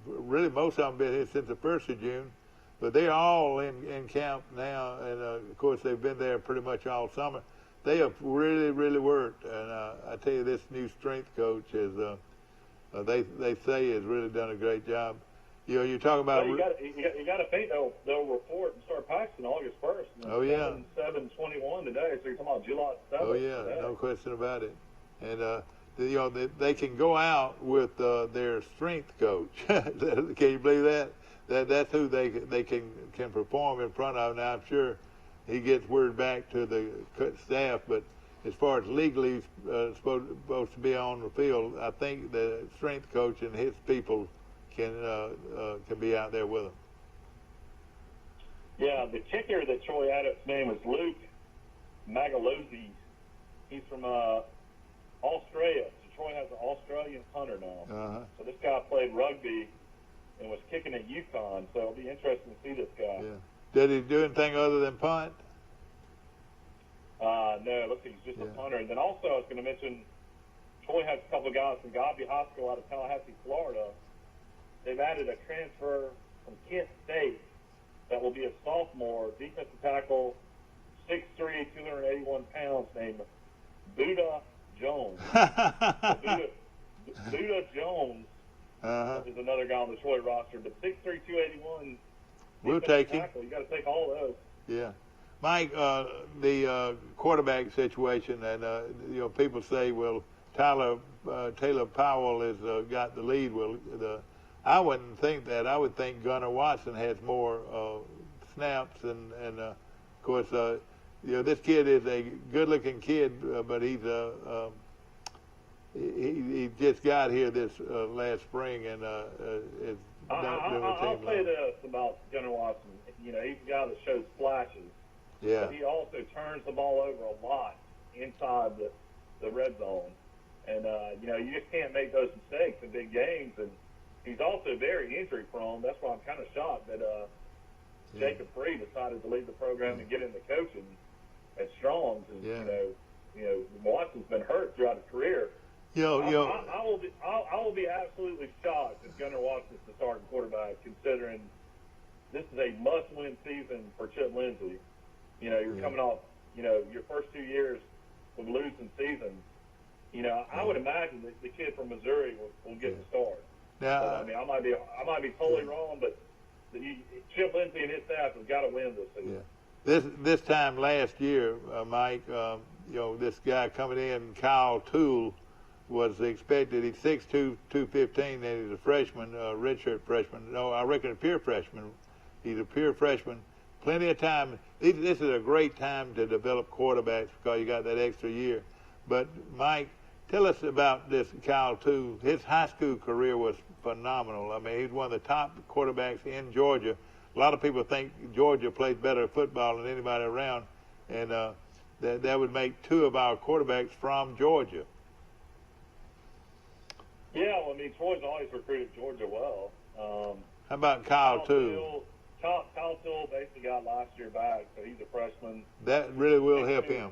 Really, most of them been here since the 1st of June. But they're all in camp now, and of course they've been there pretty much all summer. They have really, really worked, and I tell you, this new strength coach has. They say has really done a great job. You know, you talk about. Well, you got to think they'll report and start practicing August 1st. Oh yeah. 7/21 today, so you're talking about July 7th. Oh yeah, today. No question about it. And you know, they can go out with their strength coach. Can you believe that? That's who they can perform in front of. Now I'm sure he gets word back to the staff, but as far as legally supposed to be on the field, I think the strength coach and his people can be out there with him. Yeah, the kicker that Troy had, his name is Luke Magaluzzi. He's from Australia. So Troy has an Australian punter now. Uh-huh. So this guy played rugby and was kicking at UConn. So it'll be interesting to see this guy. Yeah. Did he do anything other than punt? No, it looks like he's just a punter. And then also I was going to mention, Troy has a couple of guys from Godby High School out of Tallahassee, Florida. They've added a transfer from Kent State that will be a sophomore, defensive tackle, 6'3", 281 pounds, named Buda Jones. Buda Jones is another guy on the Troy roster, but 6'3", 281. We'll take him. You got to take all those. Yeah. Mike, the quarterback situation, and people say, well, Taylor Powell has got the lead. Well, I wouldn't think that. I would think Gunnar Watson has more snaps, and of course, this kid is a good-looking kid, but he just got here this last spring, and is I'll say this about Gunnar Watson. He's a guy that shows flashes. Yeah. But he also turns the ball over a lot inside the red zone. And, you just can't make those mistakes in big games. And he's also very injury prone. That's why I'm kind of shocked that Jacob Free decided to leave the program and get into coaching at Strong's. And, Watson's been hurt throughout his career. I will be absolutely shocked if Gunnar Watson's the starting quarterback, considering this is a must-win season for Chip Lindsey. You're coming off, your first 2 years with losing seasons. I would imagine that the kid from Missouri will get the start. Now, I might be totally wrong, but Chip Lindsey and his staff have got to win this season. Yeah. This time last year, Mike, this guy coming in, Kyle Toole, was expected. He's 6'2", 215, and he's a freshman, redshirt freshman. No, I reckon a pure freshman. He's a pure freshman. Plenty of time. This is a great time to develop quarterbacks because you got that extra year. But, Mike, tell us about this Kyle Toole. His high school career was phenomenal. I mean, he's one of the top quarterbacks in Georgia. A lot of people think Georgia plays better football than anybody around, and that would make two of our quarterbacks from Georgia. Yeah, well, Troy's always recruited Georgia well. How about Kyle Toole? Kyle Toole basically got last year back, so he's a freshman. That really will help him.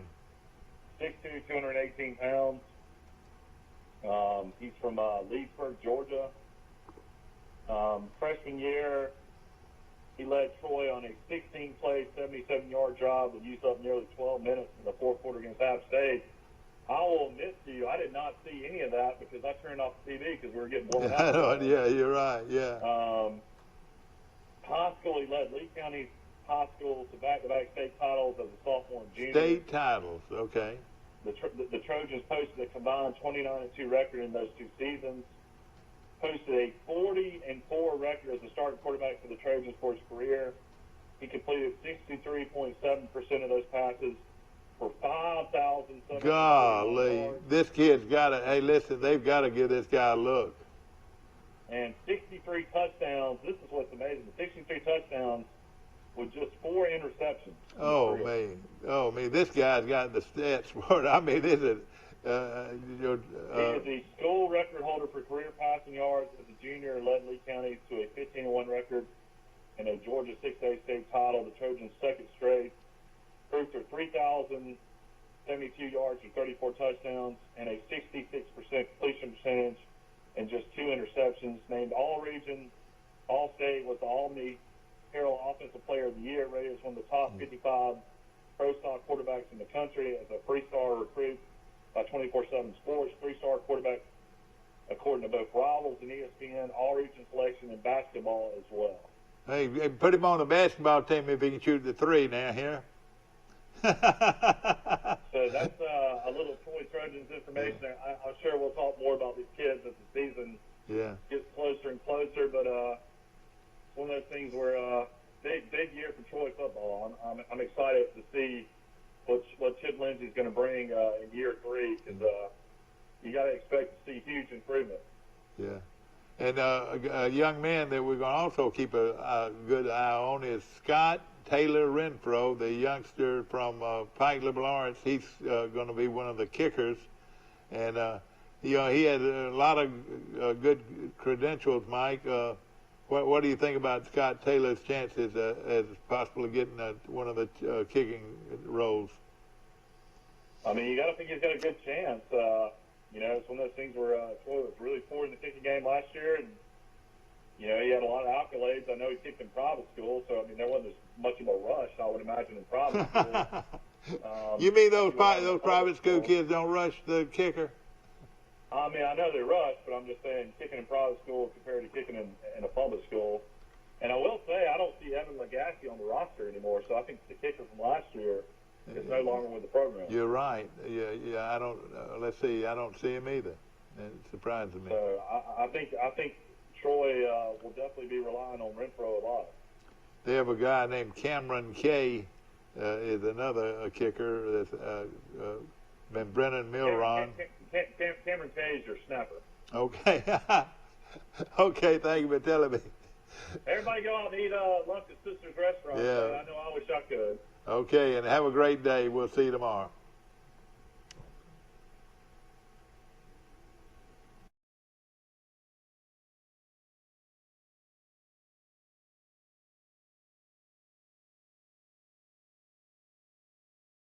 6'2", 218 pounds. He's from Leesburg, Georgia. Freshman year, he led Troy on a 16-play, 77-yard drive that used up nearly 12 minutes in the fourth quarter against App State. I will admit to you, I did not see any of that because I turned off the TV because we were getting blown out. Yeah, you're right, yeah. High school, he led Lee County High School to back-to-back state titles as a sophomore and junior. State titles, okay. The Trojans posted a combined 29-2 record in those two seasons. Posted a 40-4 record as a starting quarterback for the Trojans for his career. He completed 63.7% of those passes for 5,000. Golly, this kid's got to. Hey, listen, they've got to give this guy a look. And 63 touchdowns. This is what's amazing. 63 touchdowns with just 4 interceptions. Oh man, this guy's got the stats for it. I mean, this is. He is the school record holder for career passing yards as a junior and led Lee County to a 15-1 record and a Georgia 6A state title, the Trojans' second straight. Proved for 3,072 yards and 34 touchdowns and a 66% completion percentage and just 2 interceptions. Named All-Region, All-State with the Albany Herald Offensive Player of the Year, rated as one of the top 55 pro-stock quarterbacks in the country as a 3-star recruit by 24/7 Sports, 3-star quarterback according to both Rivals and ESPN, All-Region selection in basketball as well. Hey, put him on the basketball team if he can shoot the 3 now here. So that's a little Troy Trojans information. I'm sure we'll talk more about these kids as the season gets closer and closer. But it's one of those things where big year for Troy football. I'm excited to see what Chip Lindsey's going to bring in year 3 because you got to expect to see huge improvement. Yeah. And a young man that we're going to also keep a good eye on is Scott Taylor Renfro, the youngster from Pike Liberal Arts. He's going to be one of the kickers. And, he had a lot of good credentials, Mike. What do you think about Scott Taylor's chances as possibly getting one of the kicking roles? I mean, you got to think he's got a good chance. It's one of those things where Troy was really poor in the kicking game last year, and You know, he had a lot of accolades. I know he kicked in private school, so I mean, there wasn't as much of a rush, I would imagine, in private school. You mean those private school kids don't rush the kicker? I mean, I know they rush, but I'm just saying kicking in private school compared to kicking in a public school. And I will say, I don't see Evan Legassi on the roster anymore, so I think the kicker from last year is no longer with the program. You're right. Yeah. I don't. Let's see. I don't see him either. It surprises me. So I think Troy will definitely be relying on Renfro a lot. They have a guy named Cameron Kay, is another kicker. That's been Brennan Milron. Cameron Kay is your snapper. Okay. Okay. Thank you for telling me. Everybody go out and eat lunch at Sister's Restaurant. Yeah. I know I wish I could. Okay, and have a great day. We'll see you tomorrow.